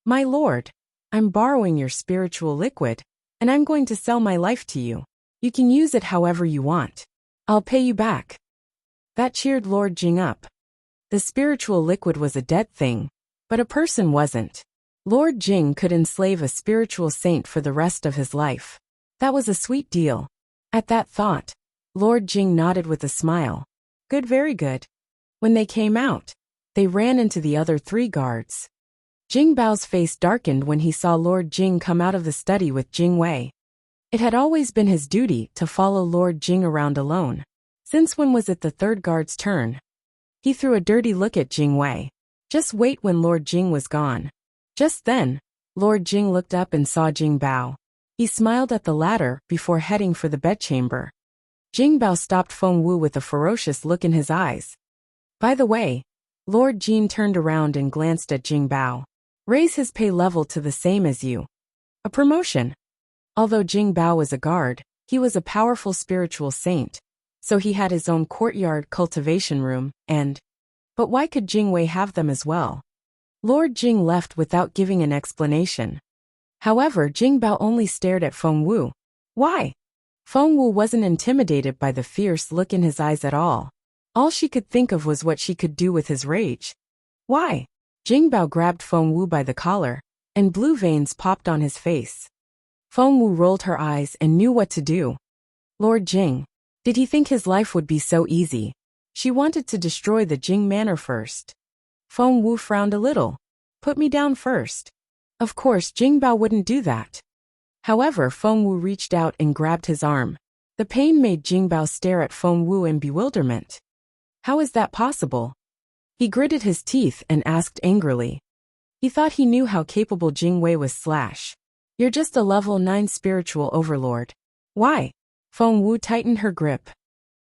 "My lord, I'm borrowing your spiritual liquid, and I'm going to sell my life to you. You can use it however you want. I'll pay you back." That cheered Lord Jing up. The spiritual liquid was a dead thing, but a person wasn't. Lord Jing could enslave a spiritual saint for the rest of his life. That was a sweet deal. At that thought, Lord Jing nodded with a smile. Good, very good. When they came out, they ran into the other three guards. Jing Bao's face darkened when he saw Lord Jing come out of the study with Jing Wei. It had always been his duty to follow Lord Jing around alone. Since when was it the third guard's turn? He threw a dirty look at Jing Wei. Just wait when Lord Jing was gone. Just then, Lord Jing looked up and saw Jing Bao. He smiled at the latter before heading for the bedchamber. Jing Bao stopped Feng Wu with a ferocious look in his eyes. By the way, Lord Jin turned around and glanced at Jing Bao. Raise his pay level to the same as you. A promotion. Although Jing Bao was a guard, he was a powerful spiritual saint, so he had his own courtyard cultivation room, but why could Jing Wei have them as well? Lord Jing left without giving an explanation. However, Jing Bao only stared at Feng Wu. Why? Feng Wu wasn't intimidated by the fierce look in his eyes at all. All she could think of was what she could do with his rage. Why? Jing Bao grabbed Feng Wu by the collar, and blue veins popped on his face. Feng Wu rolled her eyes and knew what to do. Lord Jing. Did he think his life would be so easy? She wanted to destroy the Jing manor first. Feng Wu frowned a little. Put me down first. Of course, Jing Bao wouldn't do that. However, Feng Wu reached out and grabbed his arm. The pain made Jing Bao stare at Feng Wu in bewilderment. How is that possible? He gritted his teeth and asked angrily. He thought he knew how capable Jing Wei was slash. You're just a level 9 spiritual overlord. Why? Feng Wu tightened her grip.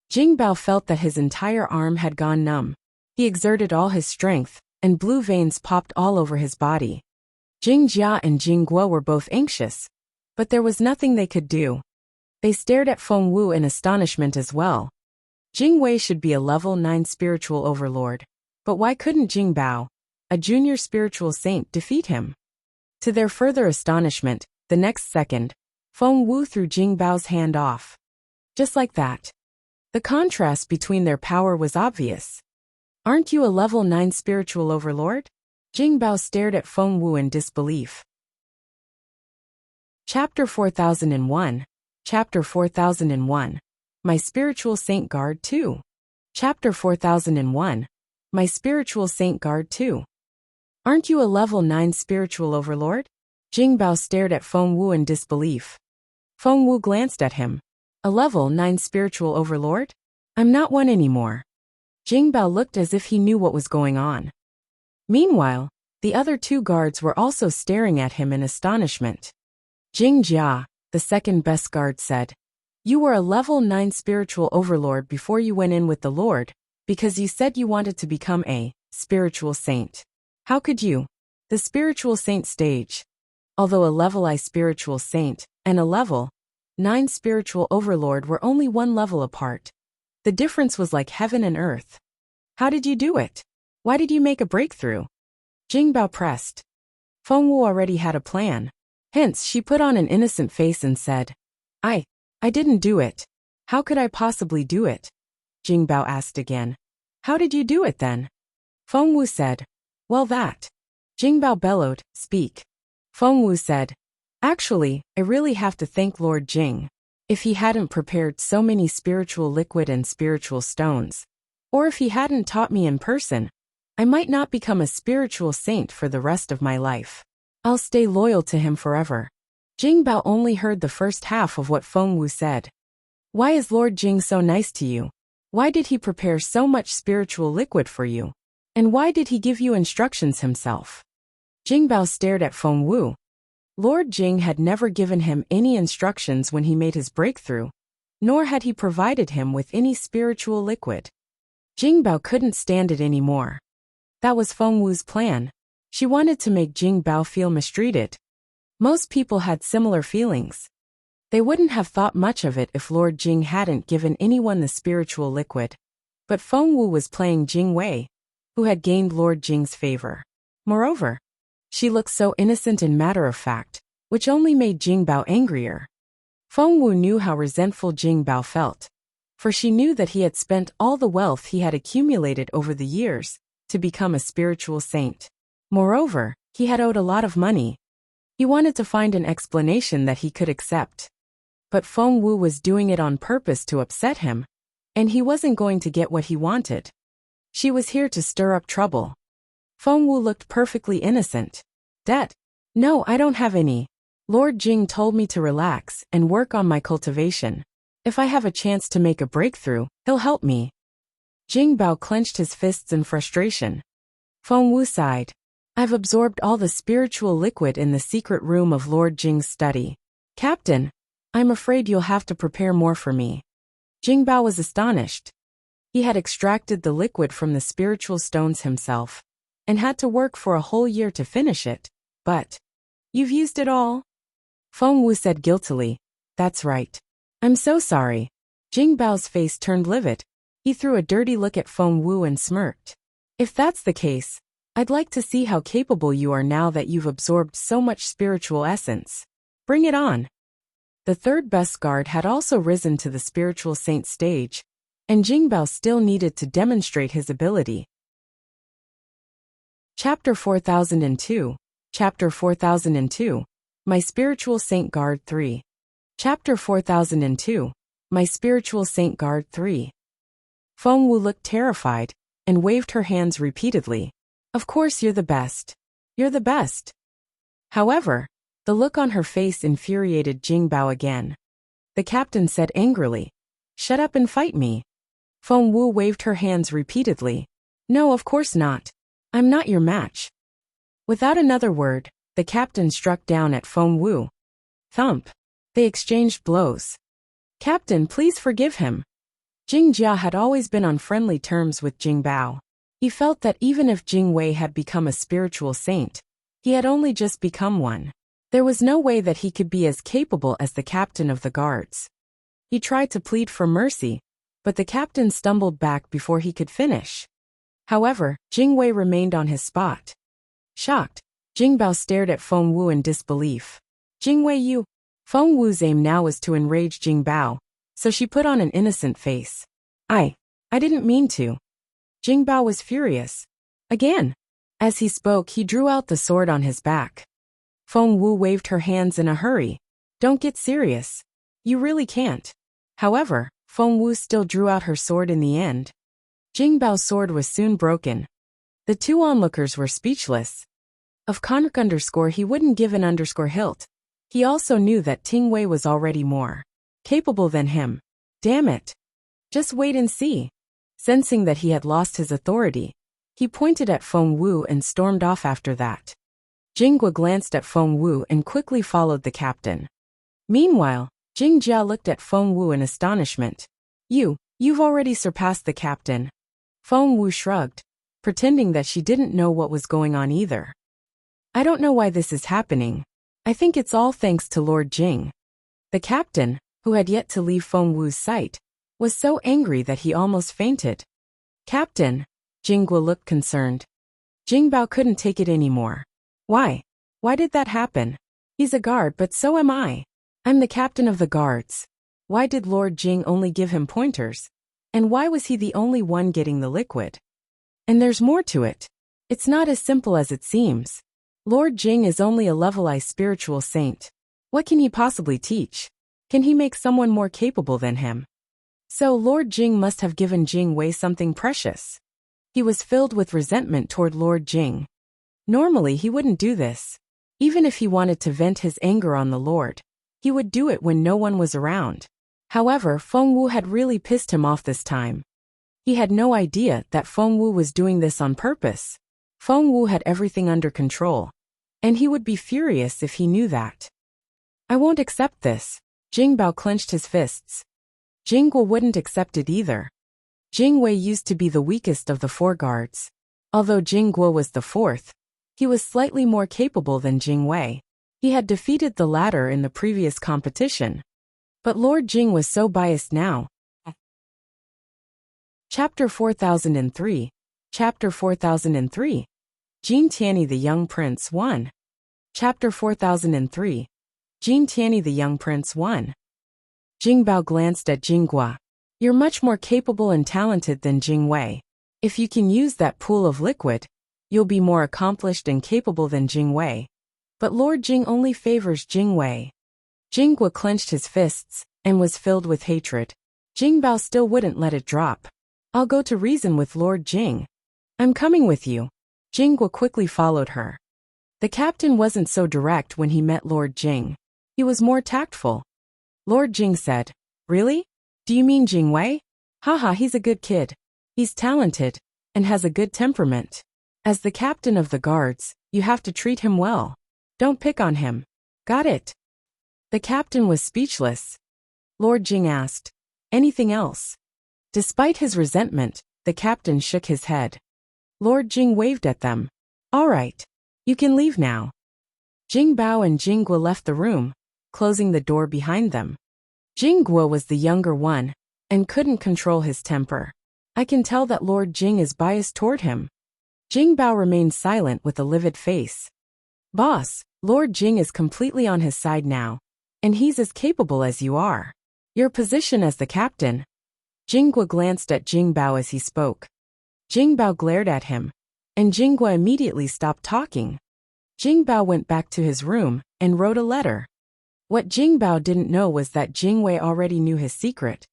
Jing Bao felt that his entire arm had gone numb. He exerted all his strength, and blue veins popped all over his body. Jing Jia and Jing Guo were both anxious, but there was nothing they could do. They stared at Feng Wu in astonishment as well. Jing Wei should be a level 9 spiritual overlord, but why couldn't Jing Bao, a junior spiritual saint, defeat him? To their further astonishment, the next second, Feng Wu threw Jing Bao's hand off. Just like that. The contrast between their power was obvious. Aren't you a level 9 spiritual overlord? Jing Bao stared at Feng Wu in disbelief. Chapter 4001. Chapter 4001. My Spiritual Saint Guard 2. Chapter 4001. my spiritual saint guard 2. Aren't you a level 9 spiritual overlord? Jing Bao stared at Feng Wu in disbelief. Feng Wu glanced at him. A level 9 spiritual overlord? I'm not one anymore. Jing Bao looked as if he knew what was going on. Meanwhile, the other 2 guards were also staring at him in astonishment. Jing Jia, the second best guard, said, You were a level 9 spiritual overlord before you went in with the Lord, because you said you wanted to become a spiritual saint. How could you? The spiritual saint stage. Although a level I spiritual saint and a level 9 spiritual overlord were only one level apart, the difference was like heaven and earth. How did you do it? Why did you make a breakthrough? Jing Bao pressed. Feng Wu already had a plan. Hence, she put on an innocent face and said, I didn't do it. How could I possibly do it? Jing Bao asked again. How did you do it then? Feng Wu said, Well that. Jing Bao bellowed, Speak. Feng Wu said, Actually, I really have to thank Lord Jing. If he hadn't prepared so many spiritual liquid and spiritual stones, or if he hadn't taught me in person, I might not become a spiritual saint for the rest of my life. I'll stay loyal to him forever. Jing Bao only heard the first half of what Feng Wu said. Why is Lord Jing so nice to you? Why did he prepare so much spiritual liquid for you? And why did he give you instructions himself? Jing Bao stared at Feng Wu. Lord Jing had never given him any instructions when he made his breakthrough, nor had he provided him with any spiritual liquid. Jing Bao couldn't stand it anymore. That was Feng Wu's plan. She wanted to make Jing Bao feel mistreated. Most people had similar feelings. They wouldn't have thought much of it if Lord Jing hadn't given anyone the spiritual liquid. But Feng Wu was playing Jing Wei, who had gained Lord Jing's favor. Moreover, she looked so innocent and matter-of-fact, which only made Jing Bao angrier. Feng Wu knew how resentful Jing Bao felt, for she knew that he had spent all the wealth he had accumulated over the years to become a spiritual saint. Moreover, he had owed a lot of money. He wanted to find an explanation that he could accept. But Feng Wu was doing it on purpose to upset him, and he wasn't going to get what he wanted. She was here to stir up trouble. Feng Wu looked perfectly innocent. Debt? No, I don't have any. Lord Jing told me to relax and work on my cultivation. If I have a chance to make a breakthrough, he'll help me. Jing Bao clenched his fists in frustration. Feng Wu sighed. I've absorbed all the spiritual liquid in the secret room of Lord Jing's study. Captain, I'm afraid you'll have to prepare more for me. Jing Bao was astonished. He had extracted the liquid from the spiritual stones himself, and had to work for a whole year to finish it. But, you've used it all? Feng Wu said guiltily. That's right. I'm so sorry. Jing Bao's face turned livid. He threw a dirty look at Feng Wu and smirked. If that's the case, I'd like to see how capable you are now that you've absorbed so much spiritual essence. Bring it on. The third best guard had also risen to the spiritual saint stage, and Jing Bao still needed to demonstrate his ability. Chapter 4002. Chapter 4002. My Spiritual Saint Guard 3. Chapter 4002. My Spiritual Saint Guard 3. Feng Wu looked terrified, and waved her hands repeatedly. Of course you're the best. You're the best. However, the look on her face infuriated Jing Bao again. The captain said angrily, Shut up and fight me. Feng Wu waved her hands repeatedly. No, of course not. I'm not your match. Without another word, the captain struck down at Feng Wu. Thump. They exchanged blows. Captain, please forgive him. Jing Jia had always been on friendly terms with Jing Bao. He felt that even if Jing Wei had become a spiritual saint, he had only just become one. There was no way that he could be as capable as the captain of the guards. He tried to plead for mercy, but the captain stumbled back before he could finish. However, Jing Wei remained on his spot. Shocked, Jing Bao stared at Feng Wu in disbelief. Jing Wei, you... Feng Wu's aim now was to enrage Jing Bao, so she put on an innocent face. I didn't mean to. Jing Bao was furious. Again. As he spoke, he drew out the sword on his back. Feng Wu waved her hands in a hurry. Don't get serious. You really can't. However, Feng Wu still drew out her sword in the end. Jing Bao's sword was soon broken. The two onlookers were speechless. Of Conric underscore he wouldn't give an underscore hilt. He also knew that Ting Wei was already more capable than him. Damn it. Just wait and see. Sensing that he had lost his authority, he pointed at Feng Wu and stormed off after that. Jinghua glanced at Feng Wu and quickly followed the captain. Meanwhile, Jing Jia looked at Feng Wu in astonishment. You've already surpassed the captain. Feng Wu shrugged, pretending that she didn't know what was going on either. I don't know why this is happening. I think it's all thanks to Lord Jing. The captain, who had yet to leave Feng Wu's sight, was so angry that he almost fainted. Captain, Jinghua looked concerned. Jing Bao couldn't take it anymore. Why? Why did that happen? He's a guard, but so am I. I'm the captain of the guards. Why did Lord Jing only give him pointers? And why was he the only one getting the liquid? And there's more to it. It's not as simple as it seems. Lord Jing is only a levelized spiritual saint. What can he possibly teach? Can he make someone more capable than him? So Lord Jing must have given Jing Wei something precious. He was filled with resentment toward Lord Jing. Normally he wouldn't do this. Even if he wanted to vent his anger on the Lord, he would do it when no one was around. However, Feng Wu had really pissed him off this time. He had no idea that Feng Wu was doing this on purpose. Feng Wu had everything under control, and he would be furious if he knew that. I won't accept this. Jing Bao clenched his fists. Jinghua wouldn't accept it either. Jing Wei used to be the weakest of the four guards. Although Jinghua was the fourth, he was slightly more capable than Jing Wei. He had defeated the latter in the previous competition. But Lord Jing was so biased now. Chapter 4003. Chapter 4003. Jean Tianyi the Young Prince 1. Chapter 4003. Jean Tianyi the Young Prince 1. Jing Bao glanced at Jinghua. You're much more capable and talented than Jing Wei. If you can use that pool of liquid, you'll be more accomplished and capable than Jing Wei. But Lord Jing only favors Jing Wei. Jinghua clenched his fists and was filled with hatred. Jing Bao still wouldn't let it drop. I'll go to reason with Lord Jing. I'm coming with you. Jinghua quickly followed her. The captain wasn't so direct when he met Lord Jing. He was more tactful. Lord Jing said, Really? Do you mean Jing Wei? Haha, he's a good kid. He's talented and has a good temperament. As the captain of the guards, you have to treat him well. Don't pick on him. Got it? The captain was speechless. Lord Jing asked, Anything else? Despite his resentment, the captain shook his head. Lord Jing waved at them. All right. You can leave now. Jing Bao and Jinghua left the room, closing the door behind them. Jinghua was the younger one and couldn't control his temper. I can tell that Lord Jing is biased toward him. Jing Bao remained silent with a livid face. Boss, Lord Jing is completely on his side now, and he's as capable as you are. Your position as the captain. Jinghua glanced at Jing Bao as he spoke. Jing Bao glared at him, and Jinghua immediately stopped talking. Jing Bao went back to his room and wrote a letter. What Jing Bao didn't know was that Jing Wei already knew his secret,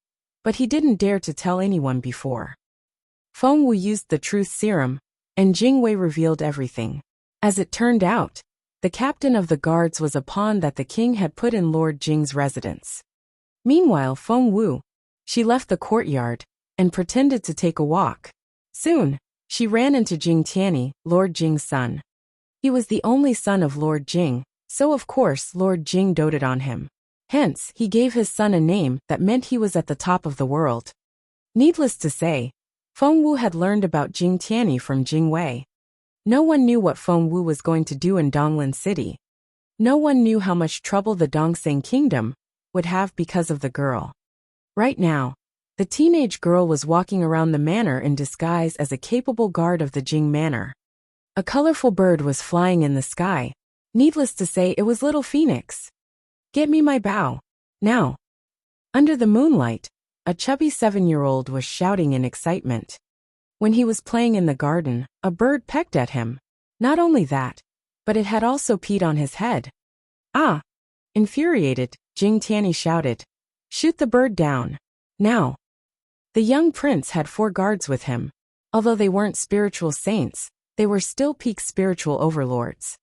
but he didn't dare to tell anyone before. Feng Wu used the truth serum, and Jing Wei revealed everything. As it turned out, the captain of the guards was a pawn that the king had put in Lord Jing's residence. Meanwhile, Feng Wu, she left the courtyard and pretended to take a walk. Soon, she ran into Jing Tianyi, Lord Jing's son. He was the only son of Lord Jing, so of course Lord Jing doted on him. Hence, he gave his son a name that meant he was at the top of the world. Needless to say, Feng Wu had learned about Jing Tianyi from Jing Wei. No one knew what Feng Wu was going to do in Donglin City. No one knew how much trouble the Dongseng Kingdom would have because of the girl. Right now, the teenage girl was walking around the manor in disguise as a capable guard of the Jing Manor. A colorful bird was flying in the sky. Needless to say, it was Little Phoenix. Get me my bow. Now. Under the moonlight, a chubby 7-year-old was shouting in excitement. When he was playing in the garden, a bird pecked at him. Not only that, but it had also peed on his head. Ah! Infuriated, Jing Tianyi shouted. Shoot the bird down. Now. The young prince had 4 guards with him. Although they weren't spiritual saints, they were still peak spiritual overlords.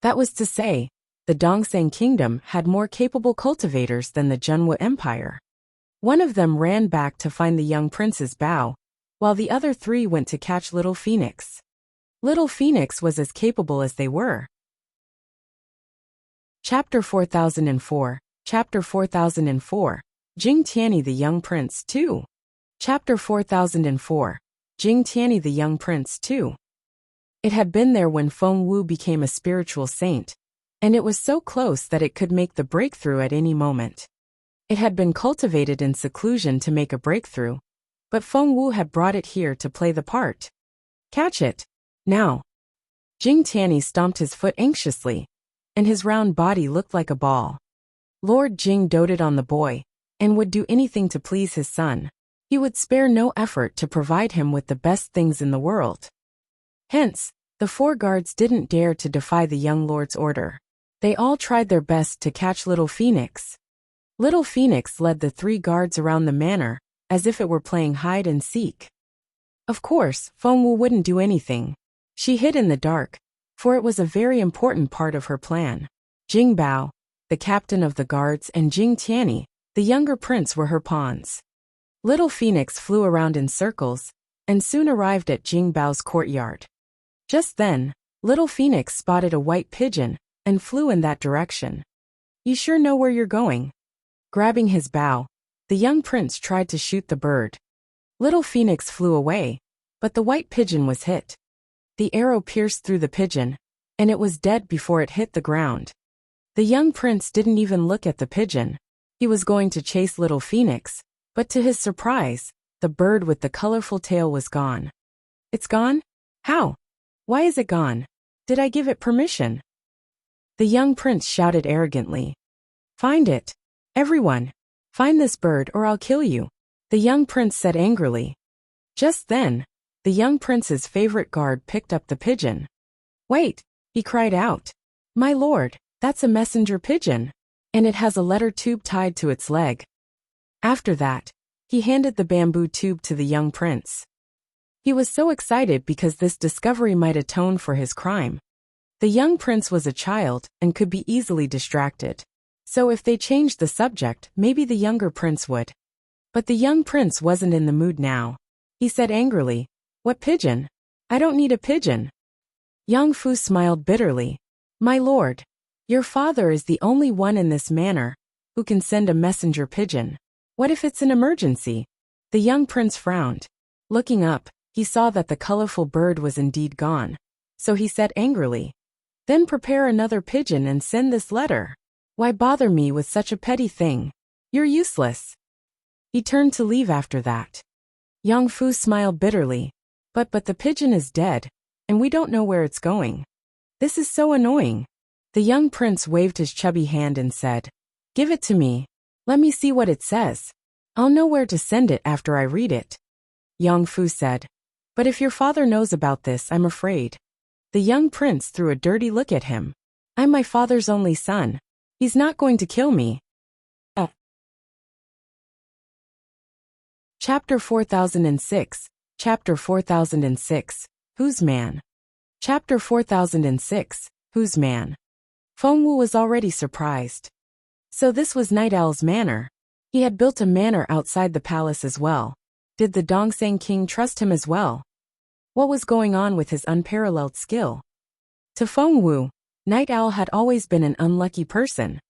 That was to say, the Dongsang Kingdom had more capable cultivators than the Junwu Empire. One of them ran back to find the young prince's bow, while the other 3 went to catch Little Phoenix. Little Phoenix was as capable as they were. Chapter 4004. Chapter 4004. Jing Tianyi the Young Prince 2. Chapter 4004. Jing Tianyi the Young Prince 2. It had been there when Feng Wu became a spiritual saint, and it was so close that it could make the breakthrough at any moment. It had been cultivated in seclusion to make a breakthrough, but Feng Wu had brought it here to play the part. Catch it. Now. Jing Tianyi stomped his foot anxiously, and his round body looked like a ball. Lord Jing doted on the boy, and would do anything to please his son. He would spare no effort to provide him with the best things in the world. Hence, the 4 guards didn't dare to defy the young lord's order. They all tried their best to catch Little Phoenix. Little Phoenix led the 3 guards around the manor, as if it were playing hide and seek. Of course, Feng Wu wouldn't do anything. She hid in the dark, for it was a very important part of her plan. Jing Bao, the captain of the guards, and Jing Tianyi, the younger prince, were her pawns. Little Phoenix flew around in circles, and soon arrived at Jing Bao's courtyard. Just then, Little Phoenix spotted a white pigeon, and flew in that direction. You sure know where you're going? Grabbing his bow, the young prince tried to shoot the bird. Little Phoenix flew away, but the white pigeon was hit. The arrow pierced through the pigeon, and it was dead before it hit the ground. The young prince didn't even look at the pigeon. He was going to chase Little Phoenix, but to his surprise, the bird with the colorful tail was gone. It's gone? How? Why is it gone? Did I give it permission? The young prince shouted arrogantly. Find it. Everyone, find this bird or I'll kill you, the young prince said angrily. Just then, the young prince's favorite guard picked up the pigeon. Wait, he cried out. My lord, that's a messenger pigeon, and it has a letter tube tied to its leg. After that, he handed the bamboo tube to the young prince. He was so excited because this discovery might atone for his crime. The young prince was a child and could be easily distracted. So if they changed the subject, maybe the younger prince would. But the young prince wasn't in the mood now. He said angrily, What pigeon? I don't need a pigeon. Yang Fu smiled bitterly. My lord, your father is the only one in this manor who can send a messenger pigeon. What if it's an emergency? The young prince frowned. Looking up, he saw that the colorful bird was indeed gone. So he said angrily, Then prepare another pigeon and send this letter. Why bother me with such a petty thing? You're useless. He turned to leave after that. Yang Fu smiled bitterly. But the pigeon is dead, and we don't know where it's going. This is so annoying. The young prince waved his chubby hand and said, Give it to me. Let me see what it says. I'll know where to send it after I read it. Yang Fu said, But if your father knows about this, I'm afraid. The young prince threw a dirty look at him. I'm my father's only son. He's not going to kill me. Chapter 4006. Chapter 4006. Whose man? Chapter 4006. Whose man? Feng Wu was already surprised. So this was Night Owl's manor. He had built a manor outside the palace as well. Did the Dongsang king trust him as well? What was going on with his unparalleled skill? To Feng Wu, Night Owl had always been an unlucky person.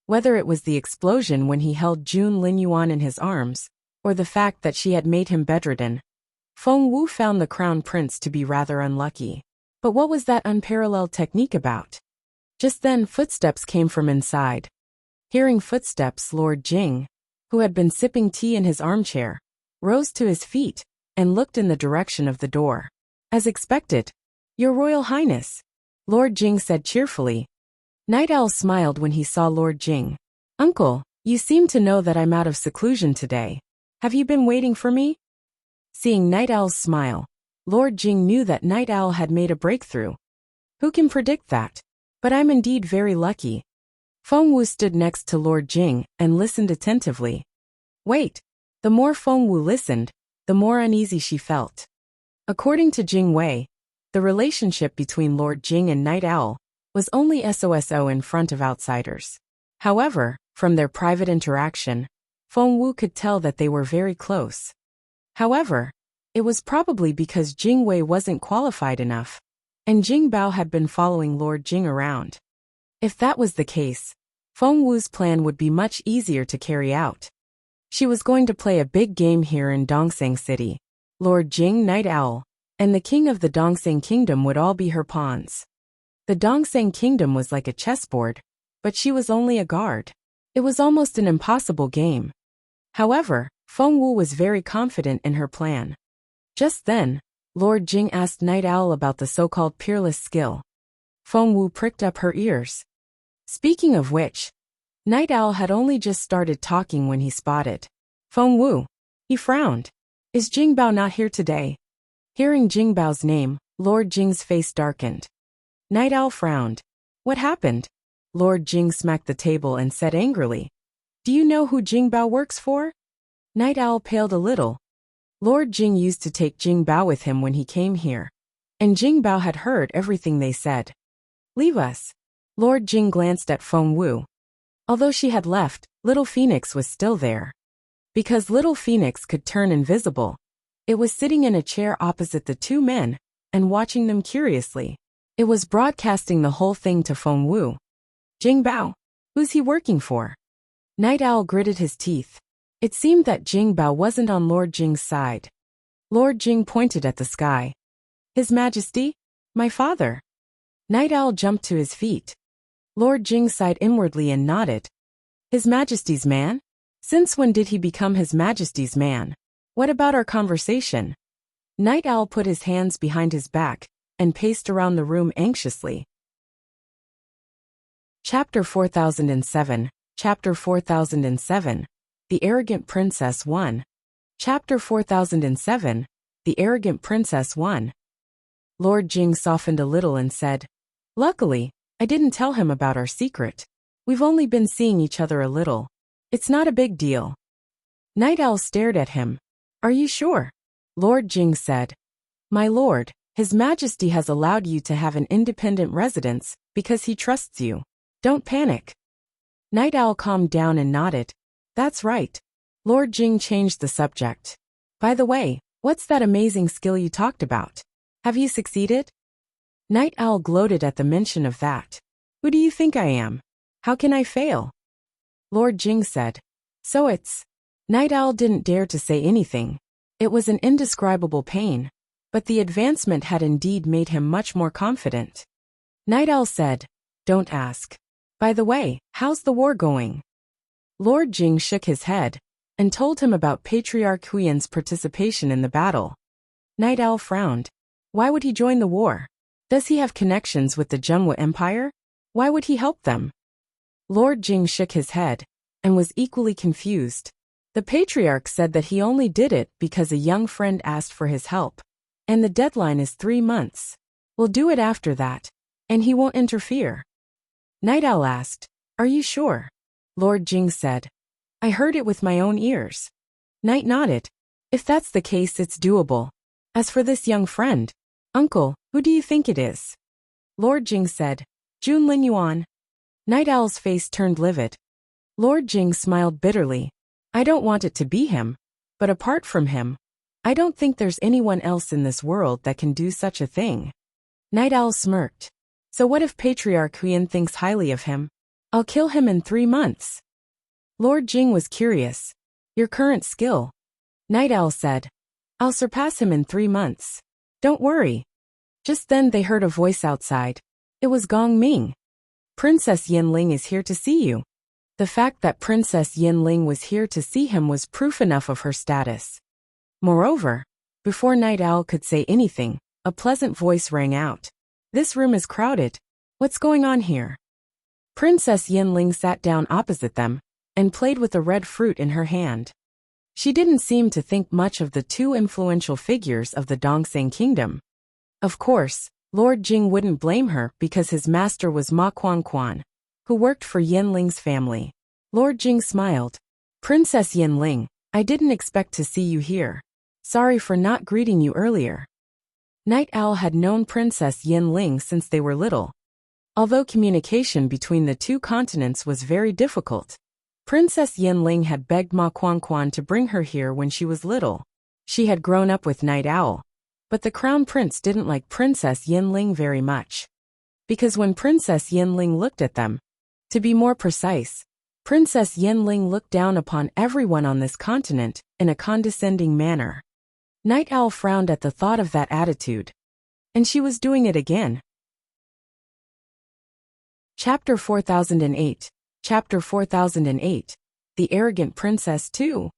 Whether it was the explosion when he held Jun Linyuan in his arms, or the fact that she had made him bedridden, Feng Wu found the crown prince to be rather unlucky. But what was that unparalleled technique about? Just then footsteps came from inside. Hearing footsteps, Lord Jing, who had been sipping tea in his armchair, rose to his feet and looked in the direction of the door. As expected, Your Royal Highness, Lord Jing said cheerfully. Night Owl smiled when he saw Lord Jing. Uncle, you seem to know that I'm out of seclusion today. Have you been waiting for me? Seeing Night Owl's smile, Lord Jing knew that Night Owl had made a breakthrough. Who can predict that? But I'm indeed very lucky. Feng Wu stood next to Lord Jing and listened attentively. Wait, The more Feng Wu listened, the more uneasy she felt. According to Jing Wei, the relationship between Lord Jing and Night Owl was only SOSO in front of outsiders. However, from their private interaction, Feng Wu could tell that they were very close. However, it was probably because Jing Wei wasn't qualified enough, and Jing Bao had been following Lord Jing around. If that was the case, Feng Wu's plan would be much easier to carry out. She was going to play a big game here in Dongseng City. Lord Jing, Night Owl, and the king of the Dongseng Kingdom would all be her pawns. The Dongseng Kingdom was like a chessboard, but she was only a guard. It was almost an impossible game. However, Feng Wu was very confident in her plan. Just then, Lord Jing asked Night Owl about the so-called peerless skill. Feng Wu pricked up her ears. Speaking of which, Night Owl had only just started talking when he spotted Feng Wu. He frowned. Is Jing Bao not here today? Hearing Jing Bao's name, Lord Jing's face darkened. Night Owl frowned. What happened? Lord Jing smacked the table and said angrily. Do you know who Jing Bao works for? Night Owl paled a little. Lord Jing used to take Jing Bao with him when he came here, and Jing Bao had heard everything they said. Leave us. Lord Jing glanced at Feng Wu. Although she had left, Little Phoenix was still there. Because Little Phoenix could turn invisible, it was sitting in a chair opposite the two men and watching them curiously. It was broadcasting the whole thing to Feng Wu. Jing Bao, who's he working for? Night Owl gritted his teeth. It seemed that Jing Bao wasn't on Lord Jing's side. Lord Jing pointed at the sky. His Majesty? My father. Night Owl jumped to his feet. Lord Jing sighed inwardly and nodded. His Majesty's man? Since when did he become His Majesty's man? What about our conversation? Night Owl put his hands behind his back and paced around the room anxiously. Chapter 4007, Chapter 4007, The Arrogant Princess 1. Chapter 4007, The Arrogant Princess 1. Lord Jing softened a little and said, Luckily, I didn't tell him about our secret. We've only been seeing each other a little. It's not a big deal. Night Owl stared at him. Are you sure? Lord Jing said. My lord, His Majesty has allowed you to have an independent residence because he trusts you. Don't panic. Night Owl calmed down and nodded. That's right. Lord Jing changed the subject. By the way, what's that amazing skill you talked about? Have you succeeded? Night Owl gloated at the mention of that. Who do you think I am? How can I fail? Lord Jing said. So it's... Night Owl didn't dare to say anything. It was an indescribable pain, but the advancement had indeed made him much more confident. Night Owl said, Don't ask. By the way, how's the war going? Lord Jing shook his head and told him about Patriarch Huiyan's participation in the battle. Night Owl frowned. Why would he join the war? Does he have connections with the Zhenwu Empire? Why would he help them? Lord Jing shook his head and was equally confused. The Patriarch said that he only did it because a young friend asked for his help, and the deadline is 3 months. We'll do it after that, and he won't interfere. Night Owl asked, Are you sure? Lord Jing said, I heard it with my own ears. Night nodded. If that's the case, it's doable. As for this young friend, Uncle, who do you think it is? Lord Jing said, Junlin Yuan. Night Owl's face turned livid. Lord Jing smiled bitterly. I don't want it to be him, but apart from him, I don't think there's anyone else in this world that can do such a thing. Night Owl smirked. So what if Patriarch Huiyan thinks highly of him? I'll kill him in 3 months. Lord Jing was curious. Your current skill? Night Owl said. I'll surpass him in 3 months. Don't worry. Just then they heard a voice outside. It was Gong Ming. Princess Yanling is here to see you. The fact that Princess Yanling was here to see him was proof enough of her status. Moreover, before Night Owl could say anything, a pleasant voice rang out. This room is crowded. What's going on here? Princess Yanling sat down opposite them and played with a red fruit in her hand. She didn't seem to think much of the 2 influential figures of the Dongseng Kingdom. Of course, Lord Jing wouldn't blame her because his master was Ma Quan, who worked for Yanling's family. Lord Jing smiled. Princess Yanling, I didn't expect to see you here. Sorry for not greeting you earlier. Night Owl had known Princess Yin Ling since they were little. Although communication between the two continents was very difficult, Princess Yin Ling had begged Ma Quan to bring her here when she was little. She had grown up with Night Owl, but the Crown Prince didn't like Princess Yin Ling very much. Because when Princess Yin Ling looked at them, to be more precise, Princess Yin Ling looked down upon everyone on this continent in a condescending manner. Night Owl frowned at the thought of that attitude. And she was doing it again. Chapter 4008. Chapter 4008. The Arrogant Princess 2.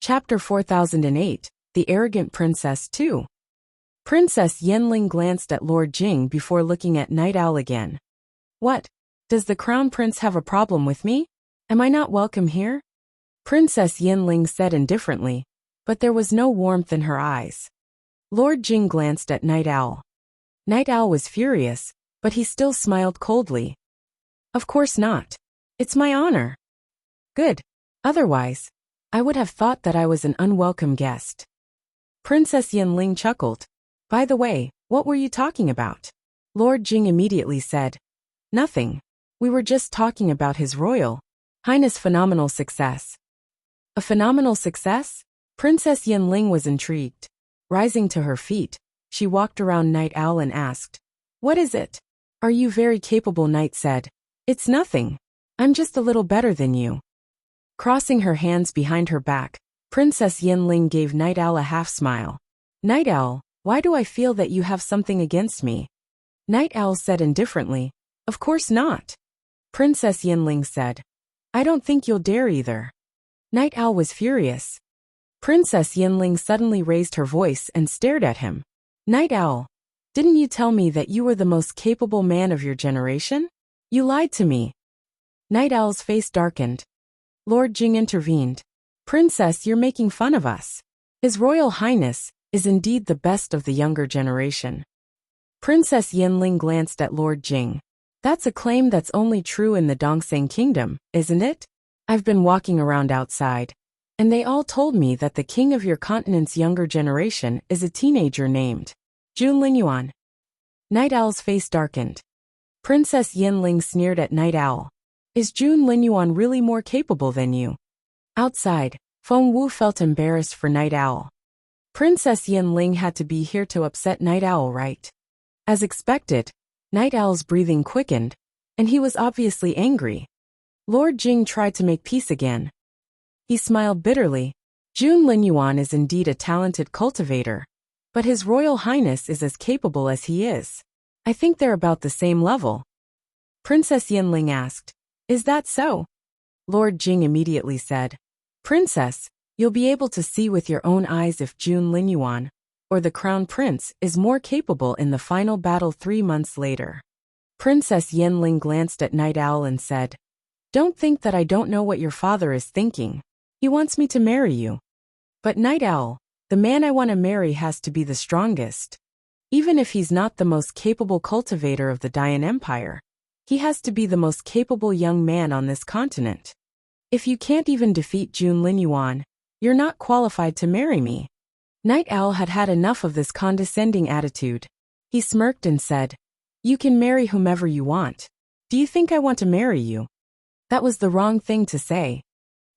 Chapter 4008. The Arrogant Princess 2. Princess Yin Ling glanced at Lord Jing before looking at Night Owl again. What? Does the Crown Prince have a problem with me? Am I not welcome here? Princess Yin Ling said indifferently, but there was no warmth in her eyes. Lord Jing glanced at Night Owl. Night Owl was furious, but he still smiled coldly. Of course not. It's my honor. Good. Otherwise, I would have thought that I was an unwelcome guest. Princess Yin Ling chuckled. By the way, what were you talking about? Lord Jing immediately said. Nothing. We were just talking about His Royal Highness' phenomenal success. A phenomenal success? Princess Yin Ling was intrigued. Rising to her feet, she walked around Night Owl and asked, What is it? Are you very capable? Night said. It's nothing. I'm just a little better than you. Crossing her hands behind her back, Princess Yin Ling gave Night Owl a half smile. Night Owl, why do I feel that you have something against me? Night Owl said indifferently, Of course not. Princess Yin Ling said, I don't think you'll dare either. Night Owl was furious. Princess Yin Ling suddenly raised her voice and stared at him. Night Owl, didn't you tell me that you were the most capable man of your generation? You lied to me. Night Owl's face darkened. Lord Jing intervened. Princess, you're making fun of us. His Royal Highness is indeed the best of the younger generation. Princess Yin Ling glanced at Lord Jing. That's a claim that's only true in the Dongseng Kingdom, isn't it? I've been walking around outside, and they all told me that the king of your continent's younger generation is a teenager named Jun Linyuan. Night Owl's face darkened. Princess Yin Ling sneered at Night Owl. Is Jun Linyuan really more capable than you? Outside, Feng Wu felt embarrassed for Night Owl. Princess Yin Ling had to be here to upset Night Owl, right? As expected, Night Owl's breathing quickened, and he was obviously angry. Lord Jing tried to make peace again. He smiled bitterly. Jun Linyuan is indeed a talented cultivator, but His Royal Highness is as capable as he is. I think they're about the same level. Princess Yin Ling asked, Is that so? Lord Jing immediately said, Princess, you'll be able to see with your own eyes if Jun Linyuan, or the Crown Prince, is more capable in the final battle 3 months later. Princess Yin Ling glanced at Night Owl and said, Don't think that I don't know what your father is thinking. He wants me to marry you. But Night Owl, the man I want to marry has to be the strongest. Even if he's not the most capable cultivator of the Dian Empire, he has to be the most capable young man on this continent. If you can't even defeat Jun Linyuan, you're not qualified to marry me. Night Owl had had enough of this condescending attitude. He smirked and said, You can marry whomever you want. Do you think I want to marry you? That was the wrong thing to say.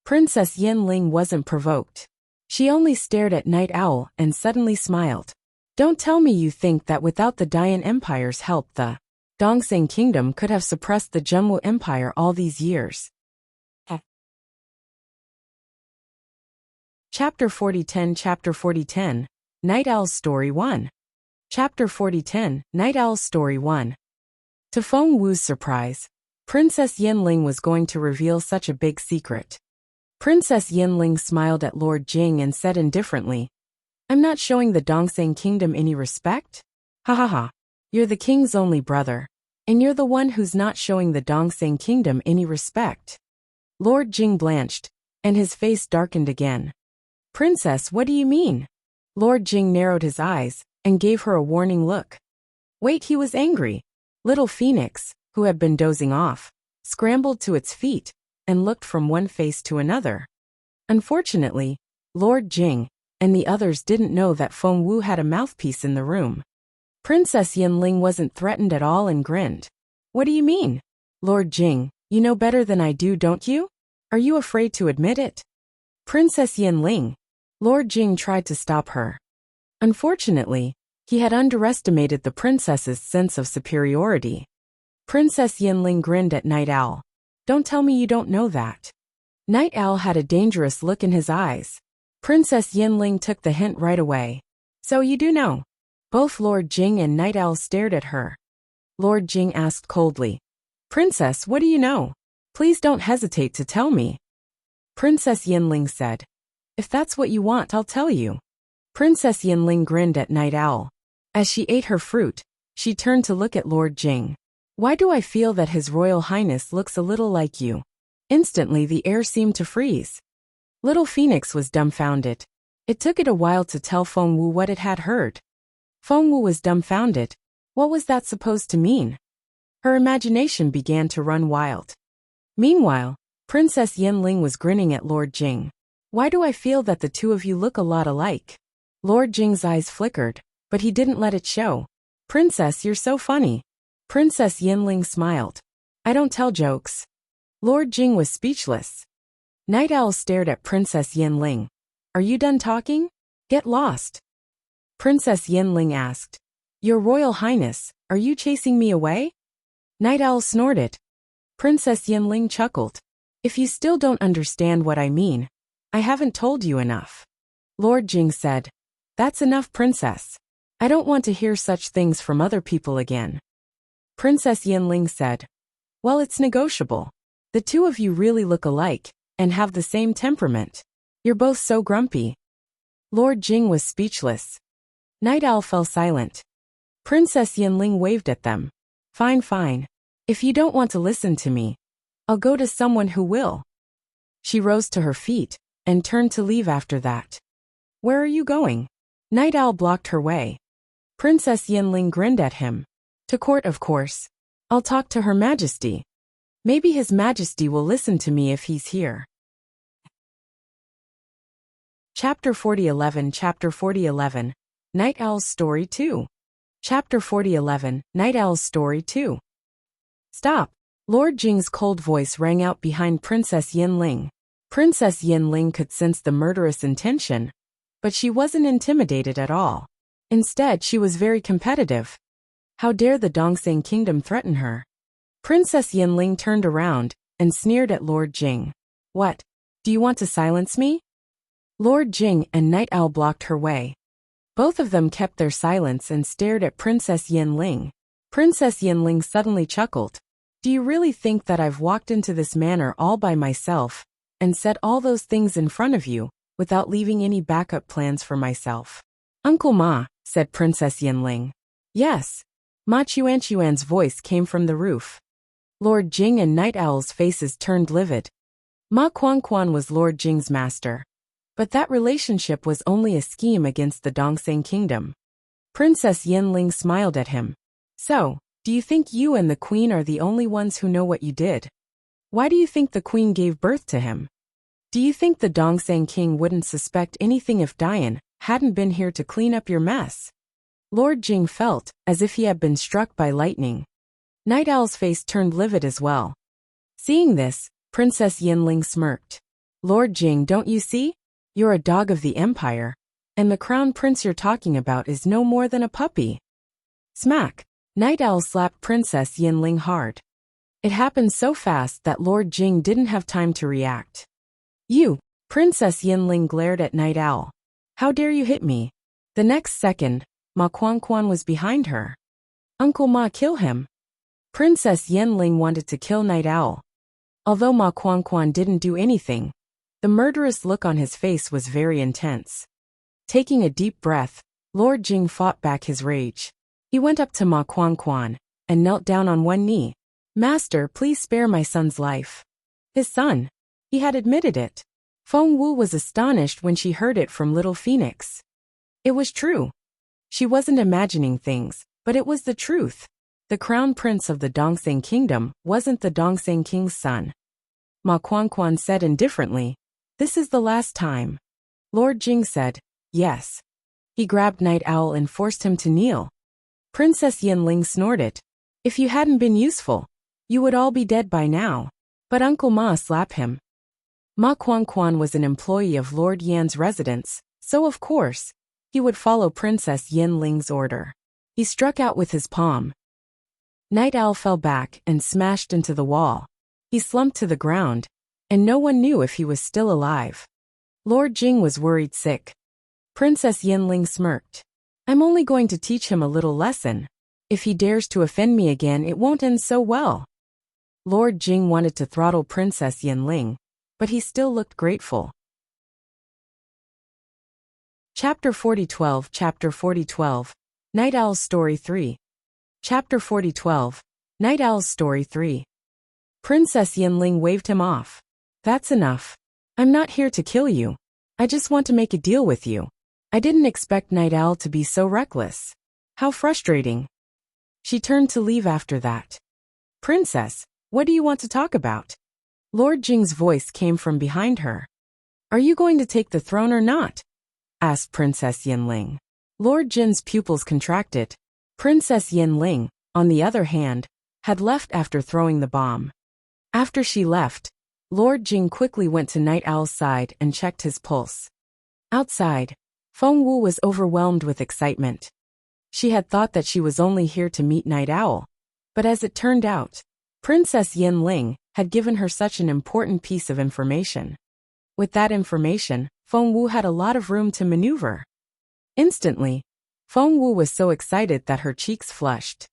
Princess Yin Ling wasn't provoked. She only stared at Night Owl and suddenly smiled. Don't tell me you think that without the Dian Empire's help the Dongseng Kingdom could have suppressed the Jumwu Empire all these years. Chapter 4010 Chapter 4010, Night Owl's Story 1. Chapter 4010, Night Owl's Story 1. To Feng Wu's surprise, Princess Yin Ling was going to reveal such a big secret. Princess Yin Ling smiled at Lord Jing and said indifferently, I'm not showing the Dongseng Kingdom any respect? Ha ha ha. You're the king's only brother, and you're the one who's not showing the Dongseng Kingdom any respect. Lord Jing blanched, and his face darkened again. Princess, what do you mean? Lord Jing narrowed his eyes and gave her a warning look. Wait, he was angry. Little Phoenix, who had been dozing off, scrambled to its feet and looked from one face to another. Unfortunately, Lord Jing, and the others didn't know that Feng Wu had a mouthpiece in the room. Princess Yinling wasn't threatened at all and grinned. What do you mean? Lord Jing, you know better than I do, don't you? Are you afraid to admit it? Princess Yinling. Lord Jing tried to stop her. Unfortunately, he had underestimated the princess's sense of superiority. Princess Yinling grinned at Night Owl. Don't tell me you don't know that. Night Owl had a dangerous look in his eyes. Princess Yinling took the hint right away. So you do know. Both Lord Jing and Night Owl stared at her. Lord Jing asked coldly, Princess, what do you know? Please don't hesitate to tell me. Princess Yinling said, If that's what you want, I'll tell you. Princess Yinling grinned at Night Owl. As she ate her fruit, she turned to look at Lord Jing. Why do I feel that His Royal Highness looks a little like you? Instantly the air seemed to freeze. Little Phoenix was dumbfounded. It took it a while to tell Feng Wu what it had heard. Feng Wu was dumbfounded. What was that supposed to mean? Her imagination began to run wild. Meanwhile, Princess Yinling was grinning at Lord Jing. Why do I feel that the two of you look a lot alike? Lord Jing's eyes flickered, but he didn't let it show. Princess, you're so funny. Princess Yinling smiled. I don't tell jokes. Lord Jing was speechless. Night Owl stared at Princess Yinling. Are you done talking? Get lost. Princess Yinling asked. Your Royal Highness, are you chasing me away? Night Owl snorted. Princess Yinling chuckled. If you still don't understand what I mean, I haven't told you enough. Lord Jing said. That's enough, Princess. I don't want to hear such things from other people again. Princess Yinling said. Well, it's negotiable. The two of you really look alike, and have the same temperament. You're both so grumpy. Lord Jing was speechless. Night Owl fell silent. Princess Yinling waved at them. Fine, fine. If you don't want to listen to me, I'll go to someone who will. She rose to her feet, and turned to leave after that. Where are you going? Night Owl blocked her way. Princess Yinling grinned at him. To court, of course. I'll talk to Her Majesty. Maybe His Majesty will listen to me if he's here. Chapter 4011 Chapter 4011 Night Owl's Story 2 Chapter 4011 Night Owl's Story 2 Stop! Lord Jing's cold voice rang out behind Princess Yinling. Princess Yinling could sense the murderous intention, but she wasn't intimidated at all. Instead, she was very competitive. How dare the Dongseng Kingdom threaten her? Princess Yinling turned around and sneered at Lord Jing. What? Do you want to silence me? Lord Jing and Night Owl blocked her way. Both of them kept their silence and stared at Princess Yinling. Princess Yinling suddenly chuckled. Do you really think that I've walked into this manor all by myself and said all those things in front of you without leaving any backup plans for myself? Uncle Ma, said Princess Yinling. Yes. Ma Chuan's voice came from the roof. Lord Jing and Night Owl's faces turned livid. Ma Quan was Lord Jing's master. But that relationship was only a scheme against the Dongseng Kingdom. Princess Yinling smiled at him. So, do you think you and the Queen are the only ones who know what you did? Why do you think the Queen gave birth to him? Do you think the Dongseng King wouldn't suspect anything if Dian hadn't been here to clean up your mess? Lord Jing felt as if he had been struck by lightning. Night Owl's face turned livid as well. Seeing this, Princess Yinling smirked. Lord Jing, don't you see? You're a dog of the Empire, and the crown prince you're talking about is no more than a puppy. Smack! Night Owl slapped Princess Yinling hard. It happened so fast that Lord Jing didn't have time to react. You! Princess Yinling glared at Night Owl. How dare you hit me? The next second, Ma Quan was behind her. Uncle Ma, kill him. Princess Yinling wanted to kill Night Owl. Although Ma Quan didn't do anything, the murderous look on his face was very intense. Taking a deep breath, Lord Jing fought back his rage. He went up to Ma Quan and knelt down on one knee. Master, please spare my son's life. His son. He had admitted it. Feng Wu was astonished when she heard it from little Phoenix. It was true. She wasn't imagining things, but it was the truth. The crown prince of the Dongseng Kingdom wasn't the Dongseng King's son. Ma Quan said indifferently, This is the last time. Lord Jing said, yes. He grabbed Night Owl and forced him to kneel. Princess Yinling snorted. If you hadn't been useful, you would all be dead by now. But Uncle Ma slapped him. Ma Quan was an employee of Lord Yan's residence, so of course, he would follow Princess Yinling's order. He struck out with his palm. Night Owl fell back and smashed into the wall. He slumped to the ground, and no one knew if he was still alive. Lord Jing was worried sick. Princess Yinling smirked. I'm only going to teach him a little lesson. If he dares to offend me again, it won't end so well. Lord Jing wanted to throttle Princess Yinling, but he still looked grateful. Chapter 4012 Chapter 4012 Night Owl's Story 3 Chapter 4012 Night Owl's Story 3 Princess Yinling waved him off. That's enough. I'm not here to kill you. I just want to make a deal with you. I didn't expect Night Owl to be so reckless. How frustrating. She turned to leave after that. Princess, what do you want to talk about? Lord Jing's voice came from behind her. Are you going to take the throne or not? Asked Princess Yinling. Lord Jin's pupils contracted. Princess Yinling, on the other hand, had left after throwing the bomb. After she left, Lord Jing quickly went to Night Owl's side and checked his pulse. Outside, Feng Wu was overwhelmed with excitement. She had thought that she was only here to meet Night Owl, but as it turned out, Princess Yinling had given her such an important piece of information. With that information, Feng Wu had a lot of room to maneuver. Instantly, Feng Wu was so excited that her cheeks flushed.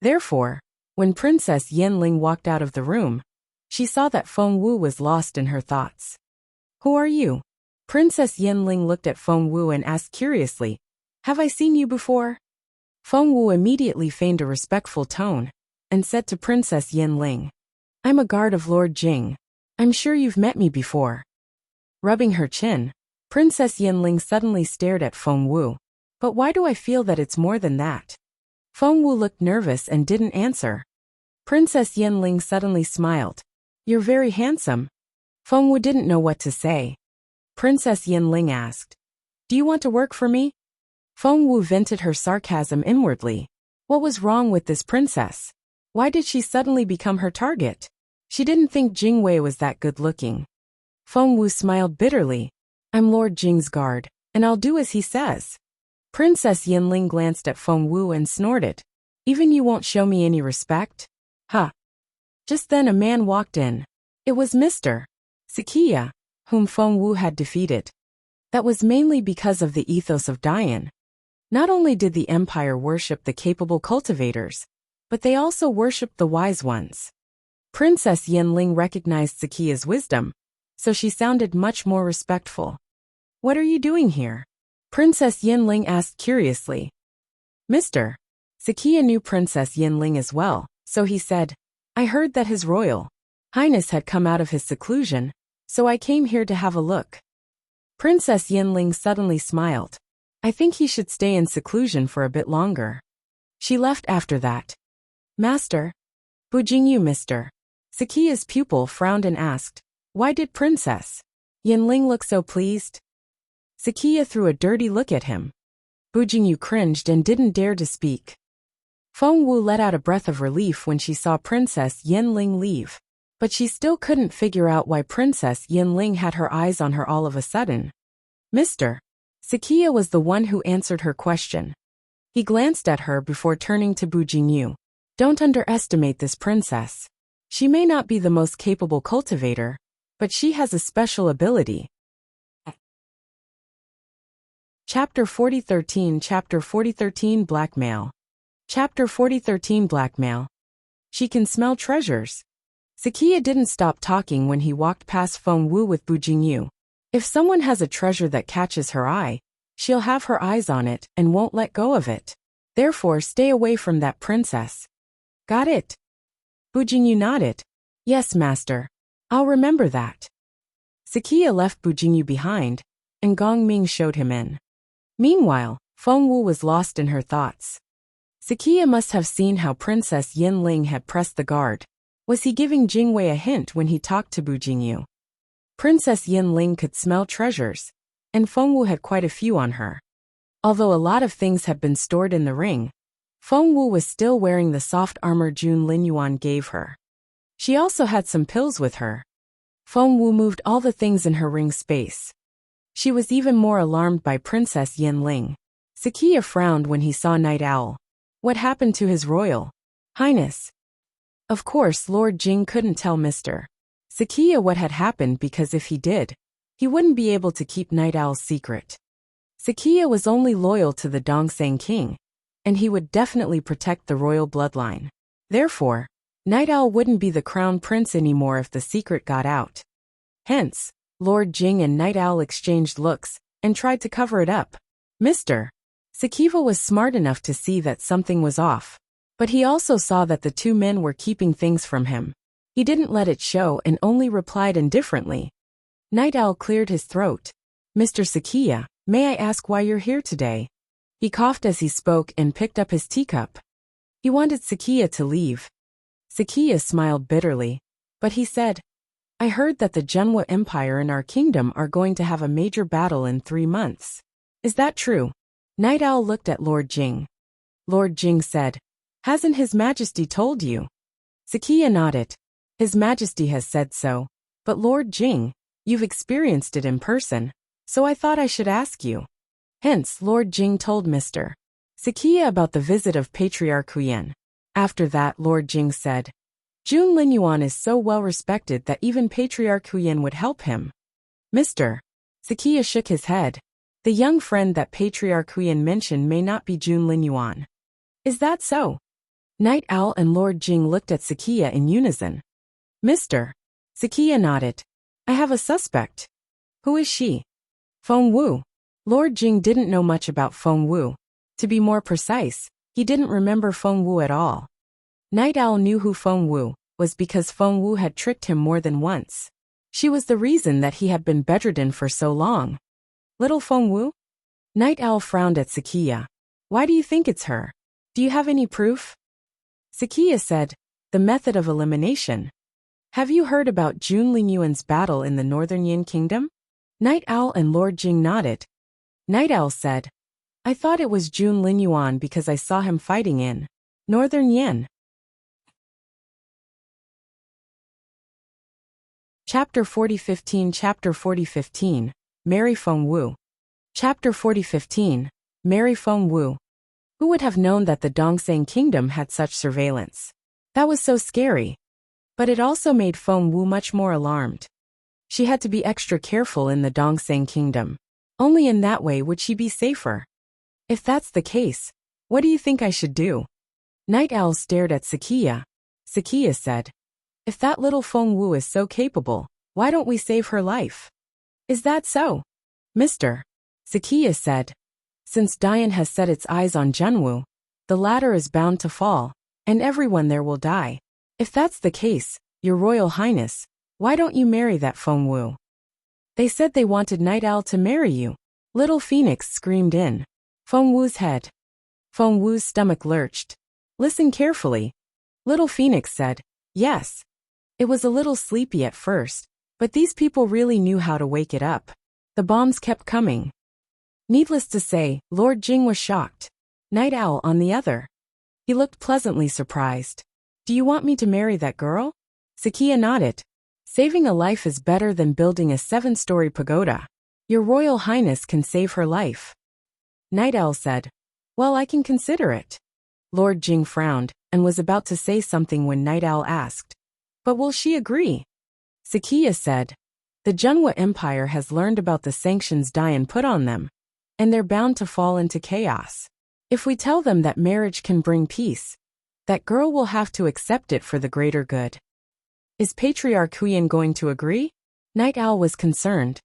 Therefore, when Princess Yinling walked out of the room, she saw that Feng Wu was lost in her thoughts. Who are you? Princess Yinling looked at Feng Wu and asked curiously, have I seen you before? Feng Wu immediately feigned a respectful tone and said to Princess Yinling, I'm a guard of Lord Jing. I'm sure you've met me before. Rubbing her chin, Princess Yinling suddenly stared at Feng Wu. But why do I feel that it's more than that? Feng Wu looked nervous and didn't answer. Princess Yinling suddenly smiled. You're very handsome. Feng Wu didn't know what to say. Princess Yinling asked, do you want to work for me? Feng Wu vented her sarcasm inwardly. What was wrong with this princess? Why did she suddenly become her target? She didn't think Jing Wei was that good looking. Feng Wu smiled bitterly. I'm Lord Jing's guard, and I'll do as he says. Princess Yinling glanced at Feng Wu and snorted. Even you won't show me any respect? Huh. Just then a man walked in. It was Mr. Sakia, whom Feng Wu had defeated. That was mainly because of the ethos of Dian. Not only did the empire worship the capable cultivators, but they also worshipped the wise ones. Princess Yinling recognized Sakia's wisdom, so she sounded much more respectful. What are you doing here? Princess Yinling asked curiously. Mr. Sakia knew Princess Yinling as well, so he said, I heard that His Royal Highness had come out of his seclusion, so I came here to have a look. Princess Yinling suddenly smiled. I think he should stay in seclusion for a bit longer. She left after that. Master? Bujingyu Mr. Sakia's pupil frowned and asked, why did Princess Yinling look so pleased? Sakia threw a dirty look at him. Bujingyu cringed and didn't dare to speak. Feng Wu let out a breath of relief when she saw Princess Yinling leave, but she still couldn't figure out why Princess Yinling had her eyes on her all of a sudden. Mr. Sakia was the one who answered her question. He glanced at her before turning to Bujingyu. Don't underestimate this princess. She may not be the most capable cultivator, but she has a special ability. Chapter 4013 Chapter 4013 Blackmail Chapter 4013 Blackmail She can smell treasures. Sakia didn't stop talking when he walked past Feng Wu with Bujingyu. If someone has a treasure that catches her eye, she'll have her eyes on it and won't let go of it. Therefore, stay away from that princess. Got it? Bujingyu nodded. Yes, master. I'll remember that. Sakia left Bujingyu behind, and Gong Ming showed him in. Meanwhile, Feng Wu was lost in her thoughts. Sakia must have seen how Princess Yinling had pressed the guard. Was he giving Jingwei a hint when he talked to Bujingyu? Princess Yinling could smell treasures. and Fengwu had quite a few on her. Although a lot of things had been stored in the ring, Fengwu was still wearing the soft armor Jun Linyuan gave her. She also had some pills with her. Fengwu moved all the things in her ring space. She was even more alarmed by Princess Yanling. Sakiya frowned when he saw Night Owl. What happened to His Royal Highness? Of course, Lord Jing couldn't tell Mr. Sakiya what had happened because if he did, he wouldn't be able to keep Night Owl's secret. Sakiya was only loyal to the Dongsang king, and he would definitely protect the royal bloodline. Therefore, Night Owl wouldn't be the crown prince anymore if the secret got out. Hence, Lord Jing and Night Owl exchanged looks and tried to cover it up. Mr. Sakiva was smart enough to see that something was off, but he also saw that the two men were keeping things from him. He didn't let it show and only replied indifferently. Night Owl cleared his throat. Mr. Sakiya, may I ask why you're here today? He coughed as he spoke and picked up his teacup. He wanted Sakiya to leave. Sakiya smiled bitterly, but he said, I heard that the Genwa Empire and our kingdom are going to have a major battle in 3 months. Is that true? Night Owl looked at Lord Jing. Lord Jing said, Hasn't His Majesty told you? Sakiya nodded. His Majesty has said so, but Lord Jing, you've experienced it in person, so I thought I should ask you. Hence, Lord Jing told Mr. Sakiya about the visit of Patriarch Huyen. After that, Lord Jing said, Jun Linyuan is so well respected that even Patriarch Huyen would help him. Mr. Sakiya shook his head. The young friend that Patriarch Huyen mentioned may not be Jun Linyuan. Is that so? Night Owl and Lord Jing looked at Sakiya in unison. Mr. Sakiya nodded. I have a suspect. Who is she? Fengwu. Lord Jing didn't know much about Fengwu. To be more precise, he didn't remember Fengwu at all. Night Owl knew who Fengwu was because Fengwu had tricked him more than once. She was the reason that he had been bedridden for so long. Little Fengwu? Night Owl frowned at Sakiya. Why do you think it's her? Do you have any proof? Sakiya said, the method of elimination. Have you heard about Jun Linyuan's battle in the Northern Yin Kingdom? Night Owl and Lord Jing nodded. Night Owl said, I thought it was Jun Linyuan because I saw him fighting in Northern Yin. Chapter 40:15 Chapter 40:15 Marry Fengwu. Chapter 40:15 Marry Fengwu. Who would have known that the Dongsang Kingdom had such surveillance? That was so scary. But it also made Fengwu much more alarmed. She had to be extra careful in the Dongsang Kingdom. Only in that way would she be safer. If that's the case, what do you think I should do? Night Owl stared at Sakiya. Sakiya said, If that little Fengwu is so capable, why don't we save her life? Is that so? Mr. Sakiya said, Since Dian has set its eyes on Zhenwu, the ladder is bound to fall, and everyone there will die. If that's the case, Your Royal Highness, why don't you marry that Fengwu? They said they wanted Night Owl to marry you. Little Phoenix screamed in Fengwu's head. Fengwu's stomach lurched. Listen carefully. Little Phoenix said, Yes. It was a little sleepy at first, but these people really knew how to wake it up. The bombs kept coming. Needless to say, Lord Jing was shocked. Night Owl on the other. He looked pleasantly surprised. Do you want me to marry that girl? Sakiya nodded. Saving a life is better than building a 7-story pagoda. Your Royal Highness can save her life. Night Owl said, Well, I can consider it. Lord Jing frowned and was about to say something when Night Owl asked, But will she agree? Sakiya said, The Genwa Empire has learned about the sanctions Dian put on them, and they're bound to fall into chaos. If we tell them that marriage can bring peace, that girl will have to accept it for the greater good. Is Patriarch Huyen going to agree? Night Owl was concerned.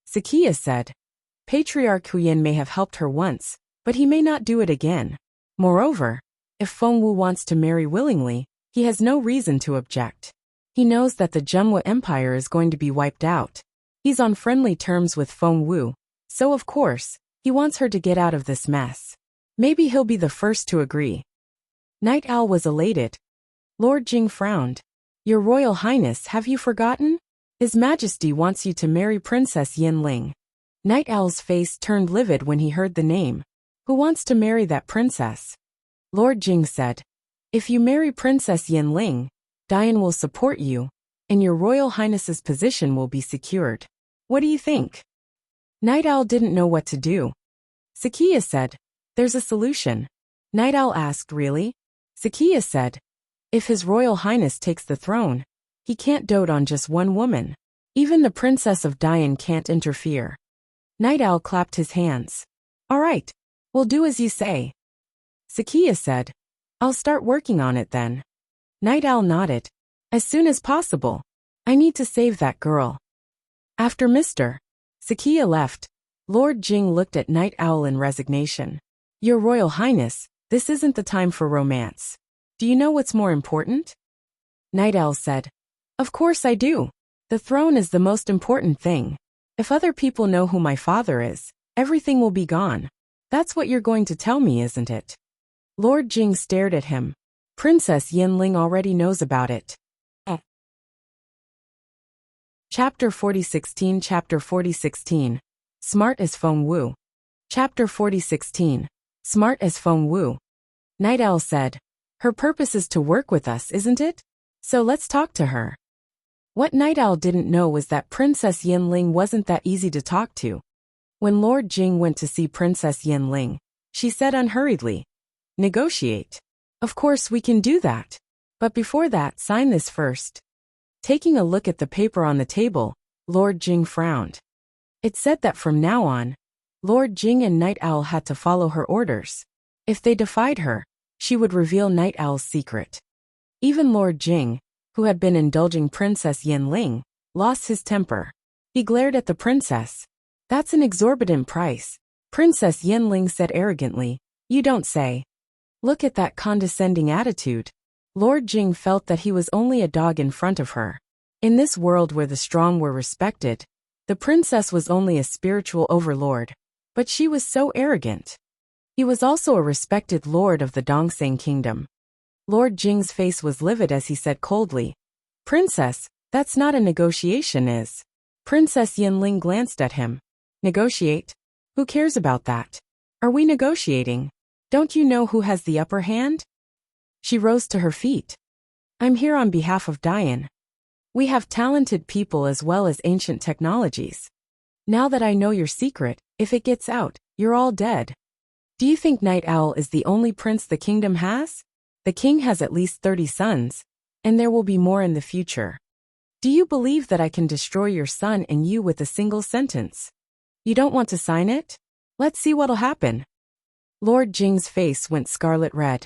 Sakiya said, Patriarch Huyen may have helped her once, but he may not do it again. Moreover, if Fengwu wants to marry willingly, he has no reason to object. He knows that the Genwa Empire is going to be wiped out. He's on friendly terms with Fengwu, so of course, he wants her to get out of this mess. Maybe he'll be the first to agree. Night Owl was elated. Lord Jing frowned. Your Royal Highness, have you forgotten? His Majesty wants you to marry Princess Yanling. Night Owl's face turned livid when he heard the name. Who wants to marry that princess? Lord Jing said. If you marry Princess Yanling, Dian will support you, and your Royal Highness's position will be secured. What do you think? Night Owl didn't know what to do. Sakia said, there's a solution. Night Owl asked, really? Sakia said, if His Royal Highness takes the throne, he can't dote on just one woman. Even the Princess of Dian can't interfere. Night Owl clapped his hands. All right, we'll do as you say. Sakia said, I'll start working on it then. Night Owl nodded. As soon as possible. I need to save that girl. After Mr. Sakia left, Lord Jing looked at Night Owl in resignation. Your Royal Highness, this isn't the time for romance. Do you know what's more important? Night Owl said, Of course I do. The throne is the most important thing. If other people know who my father is, everything will be gone. That's what you're going to tell me, isn't it? Lord Jing stared at him. Princess Yanling already knows about it. Chapter 4016 Chapter 4016 Smart as Feng Wu. Chapter 4016 Smart as Feng Wu. Night Owl said, Her purpose is to work with us, isn't it? So let's talk to her. What Night Owl didn't know was that Princess Yanling wasn't that easy to talk to. When Lord Jing went to see Princess Yanling, she said unhurriedly, Negotiate. Of course we can do that. But before that, sign this first. Taking a look at the paper on the table, Lord Jing frowned. It said that from now on, Lord Jing and Night Owl had to follow her orders. If they defied her, she would reveal Night Owl's secret. Even Lord Jing, who had been indulging Princess Yanling, lost his temper. He glared at the princess. That's an exorbitant price. Princess Yanling said arrogantly, You don't say. Look at that condescending attitude. Lord Jing felt that he was only a dog in front of her. In this world where the strong were respected, the princess was only a spiritual overlord. But she was so arrogant. He was also a respected lord of the Dongseng kingdom. Lord Jing's face was livid as he said coldly, Princess, that's not a negotiation, is. Princess Yanling glanced at him. Negotiate? Who cares about that? Are we negotiating? Don't you know who has the upper hand? She rose to her feet. I'm here on behalf of Dian. We have talented people as well as ancient technologies. Now that I know your secret, if it gets out, you're all dead. Do you think Night Owl is the only prince the kingdom has? The king has at least 30 sons, and there will be more in the future. Do you believe that I can destroy your son and you with a single sentence? You don't want to sign it? Let's see what'll happen. Lord Jing's face went scarlet red.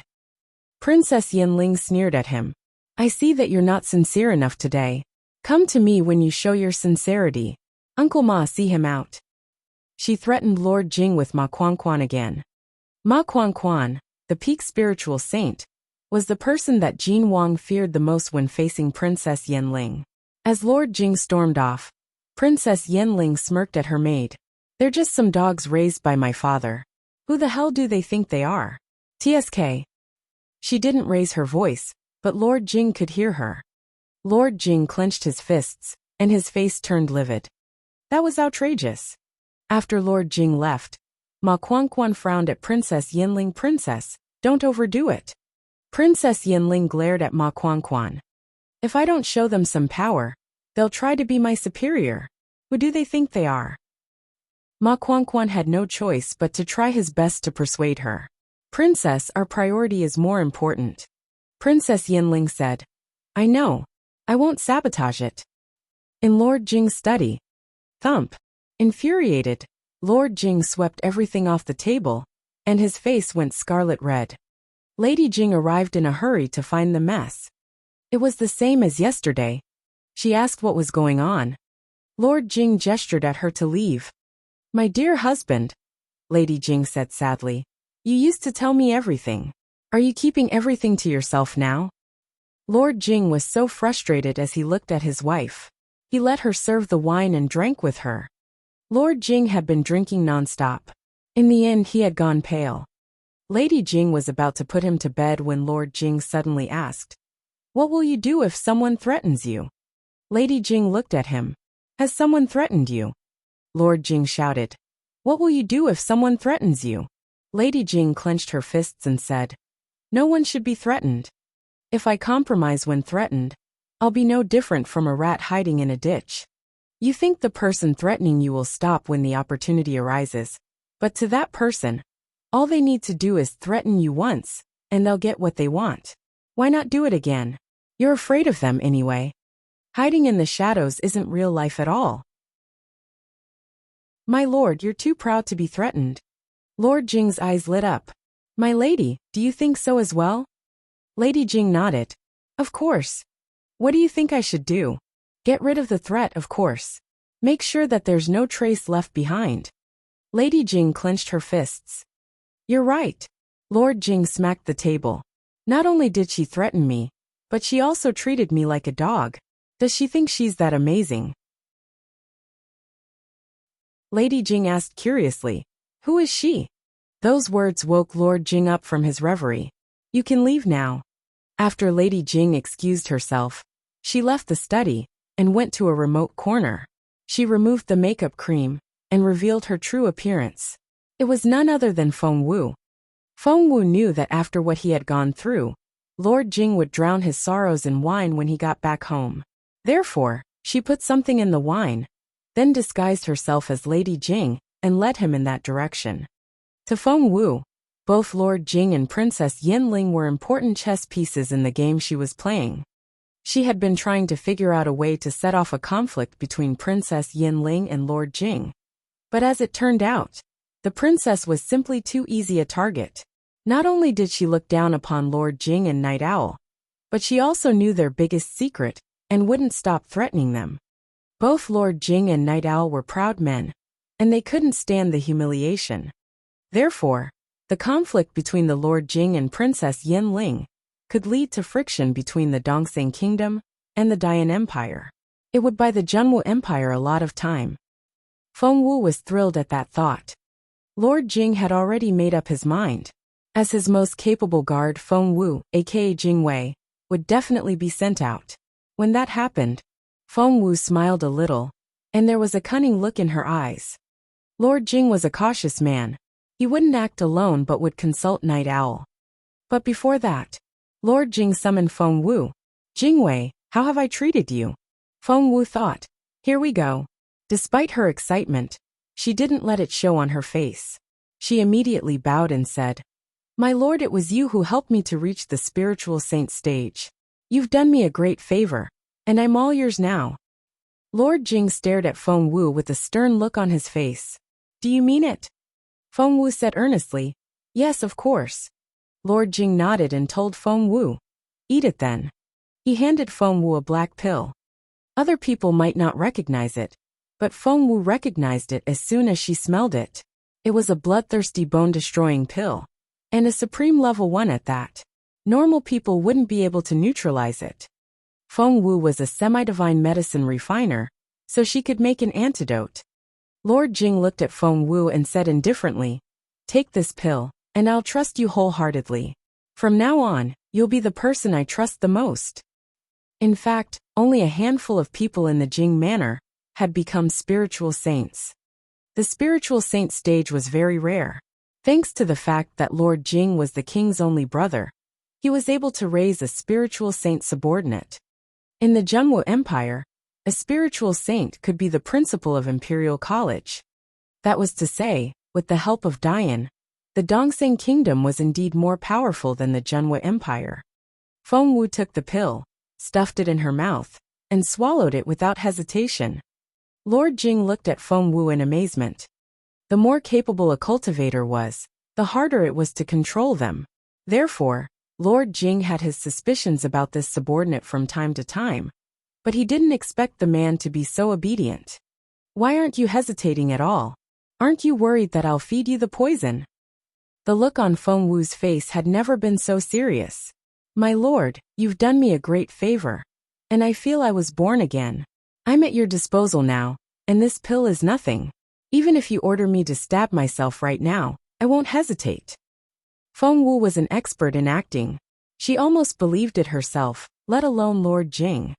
Princess Yanling sneered at him. I see that you're not sincere enough today. Come to me when you show your sincerity. Uncle Ma, see him out. She threatened Lord Jing with Ma Quanquan again. Ma Quanquan, the peak spiritual saint, was the person that Jin Wang feared the most when facing Princess Yanling. As Lord Jing stormed off, Princess Yanling smirked at her maid. They're just some dogs raised by my father. Who the hell do they think they are? TSK. She didn't raise her voice, but Lord Jing could hear her. Lord Jing clenched his fists, and his face turned livid. That was outrageous. After Lord Jing left, Ma Quanquan frowned at Princess Yanling. Princess, don't overdo it. Princess Yanling glared at Ma Quanquan. If I don't show them some power, they'll try to be my superior. Who do they think they are? Ma Quanquan had no choice but to try his best to persuade her. Princess, our priority is more important. Princess Yanling said. I know. I won't sabotage it. In Lord Jing's study. Thump. Infuriated, Lord Jing swept everything off the table, and his face went scarlet red. Lady Jing arrived in a hurry to find the mess. It was the same as yesterday. She asked what was going on. Lord Jing gestured at her to leave. My dear husband, Lady Jing said sadly, you used to tell me everything. Are you keeping everything to yourself now? Lord Jing was so frustrated as he looked at his wife. He let her serve the wine and drank with her. Lord Jing had been drinking non-stop. In the end, he had gone pale. Lady Jing was about to put him to bed when Lord Jing suddenly asked, What will you do if someone threatens you? Lady Jing looked at him. Has someone threatened you? Lord Jing shouted. What will you do if someone threatens you? Lady Jing clenched her fists and said, no one should be threatened. If I compromise when threatened, I'll be no different from a rat hiding in a ditch. You think the person threatening you will stop when the opportunity arises, but to that person, all they need to do is threaten you once, and they'll get what they want. Why not do it again? You're afraid of them anyway. Hiding in the shadows isn't real life at all. My lord, you're too proud to be threatened. Lord Jing's eyes lit up. My lady, do you think so as well? Lady Jing nodded. Of course. What do you think I should do? Get rid of the threat, of course. Make sure that there's no trace left behind. Lady Jing clenched her fists. You're right. Lord Jing smacked the table. Not only did she threaten me, but she also treated me like a dog. Does she think she's that amazing? Lady Jing asked curiously. Who is she? Those words woke Lord Jing up from his reverie. You can leave now. After Lady Jing excused herself, she left the study and went to a remote corner. She removed the makeup cream and revealed her true appearance. It was none other than Feng Wu. Feng Wu knew that after what he had gone through, Lord Jing would drown his sorrows in wine when he got back home. Therefore, she put something in the wine, then disguised herself as Lady Jing and led him in that direction. To Feng Wu, both Lord Jing and Princess Yinling were important chess pieces in the game she was playing. She had been trying to figure out a way to set off a conflict between Princess Yinling and Lord Jing. But as it turned out, the princess was simply too easy a target. Not only did she look down upon Lord Jing and Night Owl, but she also knew their biggest secret and wouldn't stop threatening them. Both Lord Jing and Night Owl were proud men, and they couldn't stand the humiliation. Therefore, the conflict between the Lord Jing and Princess Yinling could lead to friction between the Dongseng Kingdom and the Dian Empire. It would buy the Junwu Empire a lot of time. Feng Wu was thrilled at that thought. Lord Jing had already made up his mind. As his most capable guard, Feng Wu, aka Jingwei, would definitely be sent out. When that happened, Feng Wu smiled a little, and there was a cunning look in her eyes. Lord Jing was a cautious man. He wouldn't act alone but would consult Night Owl. But before that, Lord Jing summoned Feng Wu. Jingwei, how have I treated you? Feng Wu thought. Here we go. Despite her excitement, she didn't let it show on her face. She immediately bowed and said, My lord, it was you who helped me to reach the spiritual saint stage. You've done me a great favor, and I'm all yours now. Lord Jing stared at Feng Wu with a stern look on his face. Do you mean it? Feng Wu said earnestly, Yes, of course. Lord Jing nodded and told Feng Wu, Eat it then. He handed Feng Wu a black pill. Other people might not recognize it, but Feng Wu recognized it as soon as she smelled it. It was a bloodthirsty bone-destroying pill, and a supreme level 1 at that. Normal people wouldn't be able to neutralize it. Feng Wu was a semi-divine medicine refiner, so she could make an antidote. Lord Jing looked at Feng Wu and said indifferently, Take this pill, and I'll trust you wholeheartedly. From now on, you'll be the person I trust the most. In fact, only a handful of people in the Jing manor had become spiritual saints. The spiritual saint stage was very rare. Thanks to the fact that Lord Jing was the king's only brother, he was able to raise a spiritual saint subordinate. In the Junwu Empire, a spiritual saint could be the principal of Imperial College. That was to say, with the help of Dian, the Dongseng Kingdom was indeed more powerful than the Junwu Empire. Feng Wu took the pill, stuffed it in her mouth, and swallowed it without hesitation. Lord Jing looked at Feng Wu in amazement. The more capable a cultivator was, the harder it was to control them. Therefore, Lord Jing had his suspicions about this subordinate from time to time, but he didn't expect the man to be so obedient. Why aren't you hesitating at all? Aren't you worried that I'll feed you the poison? The look on Feng Wu's face had never been so serious. My lord, you've done me a great favor, and I feel I was born again. I'm at your disposal now, and this pill is nothing. Even if you order me to stab myself right now, I won't hesitate. Feng Wu was an expert in acting. She almost believed it herself, let alone Lord Jing.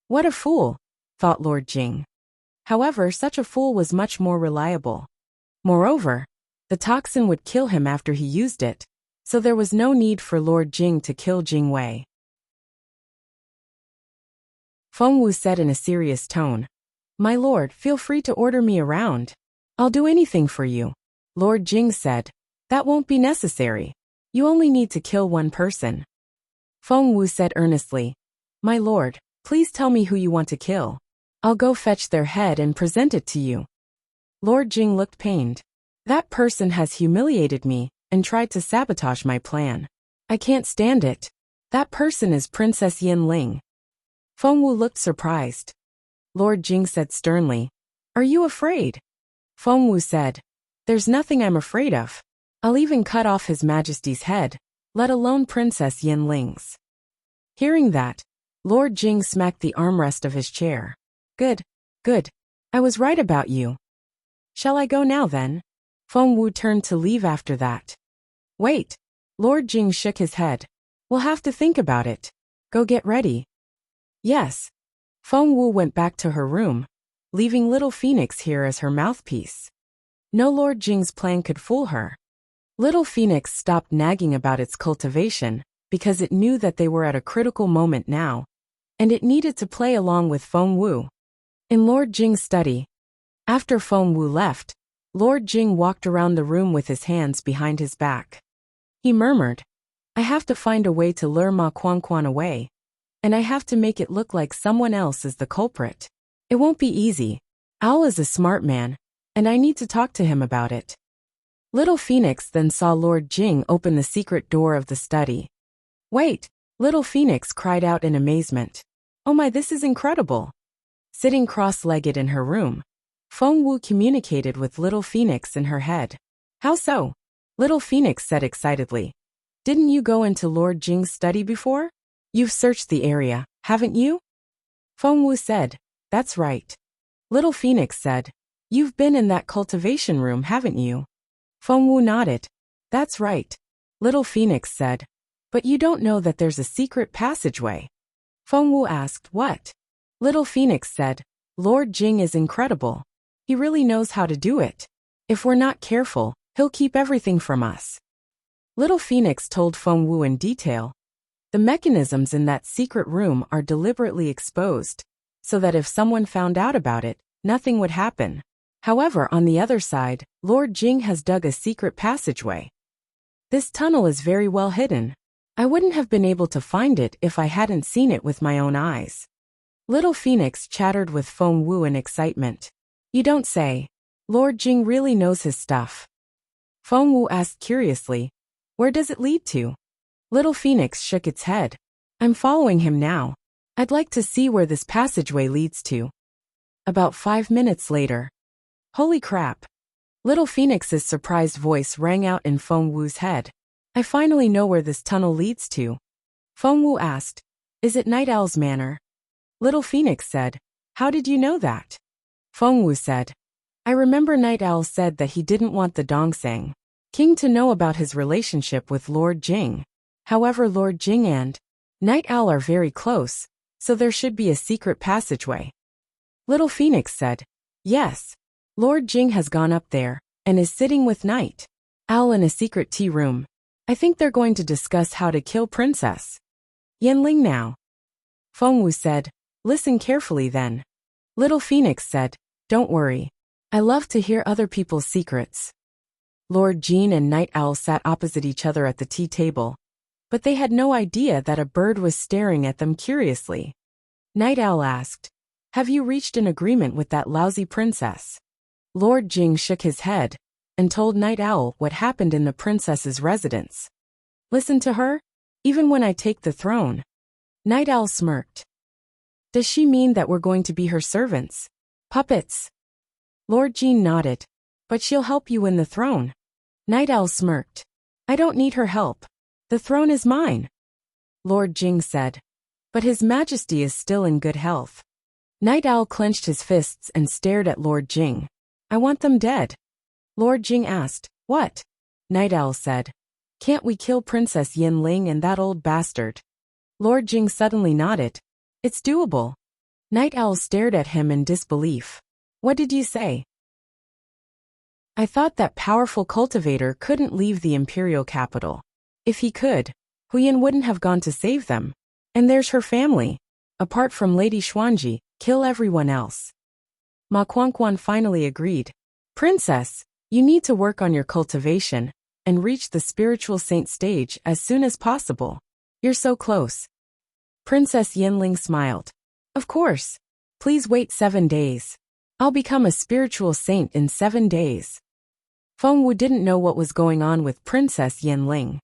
What a fool, thought Lord Jing. However, such a fool was much more reliable. Moreover, the toxin would kill him after he used it, so there was no need for Lord Jing to kill Jing Wei. Feng Wu said in a serious tone, "My lord, feel free to order me around. I'll do anything for you." Lord Jing said, "That won't be necessary. You only need to kill one person." Feng Wu said earnestly, "My lord, please tell me who you want to kill. I'll go fetch their head and present it to you." Lord Jing looked pained. "That person has humiliated me and tried to sabotage my plan. I can't stand it. That person is Princess Yin Ling." Feng Wu looked surprised. Lord Jing said sternly, "Are you afraid?" Feng Wu said, "There's nothing I'm afraid of. I'll even cut off His Majesty's head, let alone Princess Yin Ling's." Hearing that, Lord Jing smacked the armrest of his chair. Good. I was right about you. Shall I go now then?" Feng Wu turned to leave after that. "Wait." Lord Jing shook his head. "We'll have to think about it. Go get ready." "Yes." Feng Wu went back to her room, leaving Little Phoenix here as her mouthpiece. No Lord Jing's plan could fool her. Little Phoenix stopped nagging about its cultivation, because it knew that they were at a critical moment now, and it needed to play along with Feng Wu. In Lord Jing's study, after Feng Wu left, Lord Jing walked around the room with his hands behind his back. He murmured, "I have to find a way to lure Ma Quan away, and I have to make it look like someone else is the culprit. It won't be easy. Owl is a smart man, and I need to talk to him about it." Little Phoenix then saw Lord Jing open the secret door of the study. "Wait!" Little Phoenix cried out in amazement. "Oh my, this is incredible!" Sitting cross-legged in her room, Feng Wu communicated with Little Phoenix in her head. "How so?" Little Phoenix said excitedly. "Didn't you go into Lord Jing's study before? You've searched the area, haven't you?" Feng Wu said, "That's right." Little Phoenix said, "You've been in that cultivation room, haven't you?" Feng Wu nodded. "That's right." Little Phoenix said, "But you don't know that there's a secret passageway." Feng Wu asked, "What?" Little Phoenix said, "Lord Jing is incredible. He really knows how to do it. If we're not careful, he'll keep everything from us." Little Phoenix told Feng Wu in detail. The mechanisms in that secret room are deliberately exposed, so that if someone found out about it, nothing would happen. However, on the other side, Lord Jing has dug a secret passageway. This tunnel is very well hidden. I wouldn't have been able to find it if I hadn't seen it with my own eyes. Little Phoenix chattered with Feng Wu in excitement. "You don't say. Lord Jing really knows his stuff." Feng Wu asked curiously, "Where does it lead to?" Little Phoenix shook its head. "I'm following him now. I'd like to see where this passageway leads to." About 5 minutes later. Holy crap! Little Phoenix's surprised voice rang out in Feng Wu's head. "I finally know where this tunnel leads to." Feng Wu asked, "Is it Night Owl's manor?" Little Phoenix said, "How did you know that?" Feng Wu said, "I remember Night Owl said that he didn't want the Dongsang King to know about his relationship with Lord Jing. However, Lord Jing and Night Owl are very close, so there should be a secret passageway." Little Phoenix said, "Yes. Lord Jing has gone up there, and is sitting with Night Owl in a secret tea room. I think they're going to discuss how to kill Princess Yin Ling now." Feng Wu said, "Listen carefully then." Little Phoenix said, "Don't worry. I love to hear other people's secrets." Lord Jing and Night Owl sat opposite each other at the tea table, but they had no idea that a bird was staring at them curiously. Night Owl asked, "Have you reached an agreement with that lousy princess?" Lord Jing shook his head and told Night Owl what happened in the princess's residence. "Listen to her? Even when I take the throne." Night Owl smirked. "Does she mean that we're going to be her servants? Puppets?" Lord Jing nodded. "But she'll help you win the throne." Night Owl smirked. "I don't need her help. The throne is mine." Lord Jing said, "But His Majesty is still in good health." Night Owl clenched his fists and stared at Lord Jing. "I want them dead." Lord Jing asked, "What?" Night Owl said, "Can't we kill Princess Yin Ling and that old bastard?" Lord Jing suddenly nodded. "It's doable." Night Owl stared at him in disbelief. What did you say? I thought that powerful cultivator couldn't leave the imperial capital. If he could, Huyan wouldn't have gone to save them. And there's her family. Apart from Lady Xuanji, kill everyone else. Ma Quanquan finally agreed. Princess, you need to work on your cultivation and reach the spiritual saint stage as soon as possible. You're so close. Princess Yinling smiled. Of course. Please wait 7 days. I'll become a spiritual saint in 7 days. Feng Wu didn't know what was going on with Princess Yinling.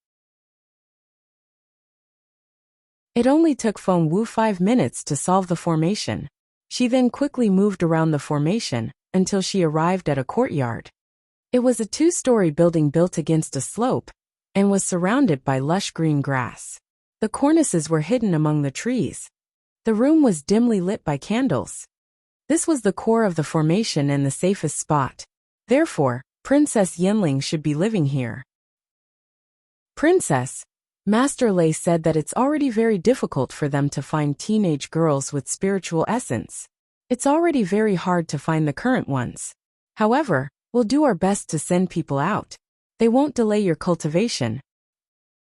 It only took Feng Wu 5 minutes to solve the formation. She then quickly moved around the formation until she arrived at a courtyard. It was a 2-story building built against a slope and was surrounded by lush green grass. The cornices were hidden among the trees. The room was dimly lit by candles. This was the core of the formation and the safest spot. Therefore, Princess Yinling should be living here. Princess, Master Lei said that it's already very difficult for them to find teenage girls with spiritual essence. It's already very hard to find the current ones. However, we'll do our best to send people out. They won't delay your cultivation.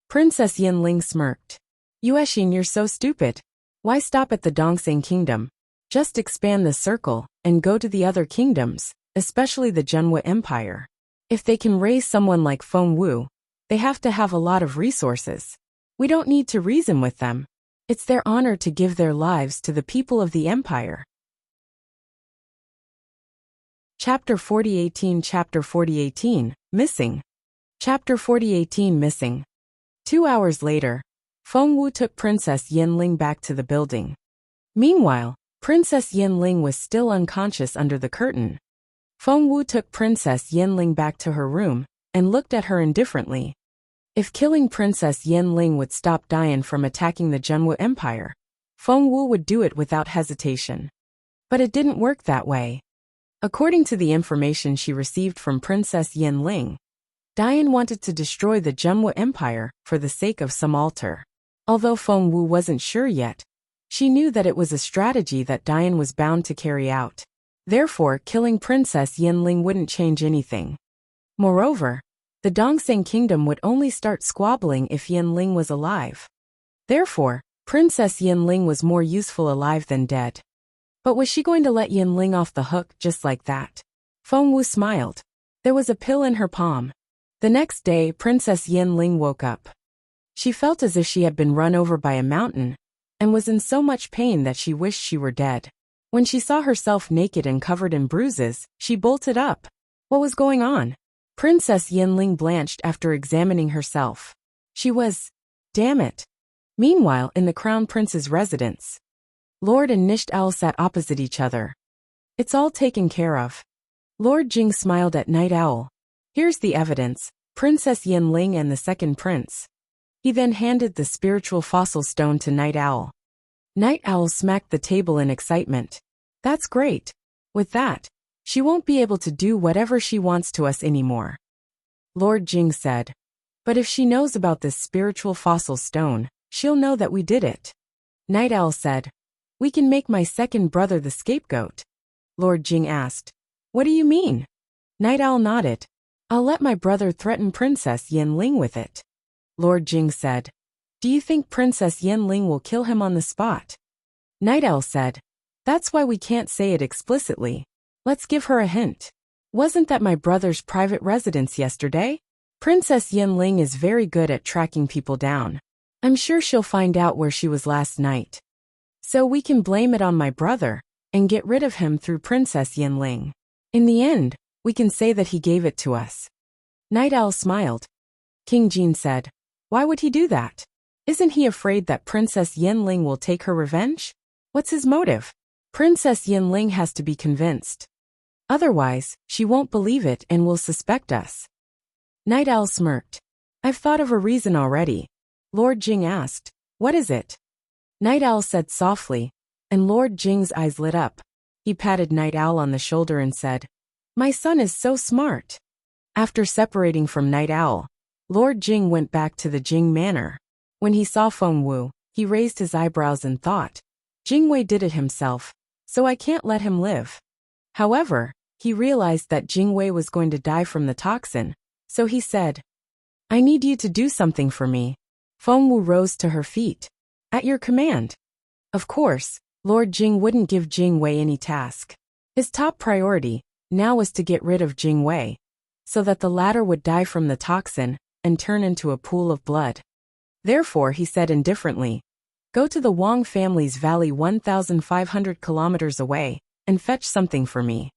Princess Yinling smirked. Yuexin, you're so stupid. Why stop at the Dongseng Kingdom? Just expand the circle and go to the other kingdoms, especially the Zhenhua Empire. If they can raise someone like Feng Wu, they have to have a lot of resources. We don't need to reason with them. It's their honor to give their lives to the people of the empire. Chapter 4018 Chapter 4018, Missing. Chapter 4018 Missing. 2 hours later, Feng Wu took Princess Yinling back to the building. Meanwhile, Princess Yinling was still unconscious under the curtain. Feng Wu took Princess Yinling back to her room and looked at her indifferently. If killing Princess Yinling would stop Dian from attacking the Zhenhua Empire, Feng Wu would do it without hesitation. But it didn't work that way. According to the information she received from Princess Yinling, Dian wanted to destroy the Zhenhua Empire for the sake of some altar. Although Feng Wu wasn't sure yet, she knew that it was a strategy that Dian was bound to carry out. Therefore, killing Princess Yinling wouldn't change anything. Moreover, the Dongseng Kingdom would only start squabbling if Yinling was alive. Therefore, Princess Yinling was more useful alive than dead. But was she going to let Yinling off the hook just like that? Feng Wu smiled. There was a pill in her palm. The next day, Princess Yinling woke up. She felt as if she had been run over by a mountain and was in so much pain that she wished she were dead. When she saw herself naked and covered in bruises, she bolted up. What was going on? Princess Yinling blanched after examining herself. She was... Damn it. Meanwhile, in the Crown Prince's residence, Lord and Nisht Owl sat opposite each other. It's all taken care of. Lord Jing smiled at Night Owl. Here's the evidence, Princess Yinling and the second prince. He then handed the spiritual fossil stone to Night Owl. Night Owl smacked the table in excitement. That's great. With that, she won't be able to do whatever she wants to us anymore. Lord Jing said. But if she knows about this spiritual fossil stone, she'll know that we did it. Night Owl said. We can make my second brother the scapegoat. Lord Jing asked. What do you mean? Night Owl nodded. I'll let my brother threaten Princess Yinling with it. Lord Jing said. Do you think Princess Yinling will kill him on the spot? Night Owl said. That's why we can't say it explicitly. Let's give her a hint. Wasn't that my brother's private residence yesterday? Princess Yinling is very good at tracking people down. I'm sure she'll find out where she was last night. So we can blame it on my brother and get rid of him through Princess Yinling. In the end, we can say that he gave it to us. Night Owl smiled. King Jin said. Why would he do that? Isn't he afraid that Princess Yinling will take her revenge? What's his motive? Princess Yinling has to be convinced. Otherwise, she won't believe it and will suspect us. Night Owl smirked. I've thought of a reason already. Lord Jing asked. What is it? Night Owl said softly, and Lord Jing's eyes lit up. He patted Night Owl on the shoulder and said, My son is so smart. After separating from Night Owl, Lord Jing went back to the Jing Manor. When he saw Feng Wu, he raised his eyebrows and thought, Jingwei did it himself, so I can't let him live. However, he realized that Jing Wei was going to die from the toxin, so he said, "I need you to do something for me." Feng Wu rose to her feet. "At your command." Of course, Lord Jing wouldn't give Jing Wei any task. His top priority now was to get rid of Jing Wei, so that the latter would die from the toxin and turn into a pool of blood. Therefore, he said indifferently, "Go to the Wang family's valley 1,500 kilometers away and fetch something for me."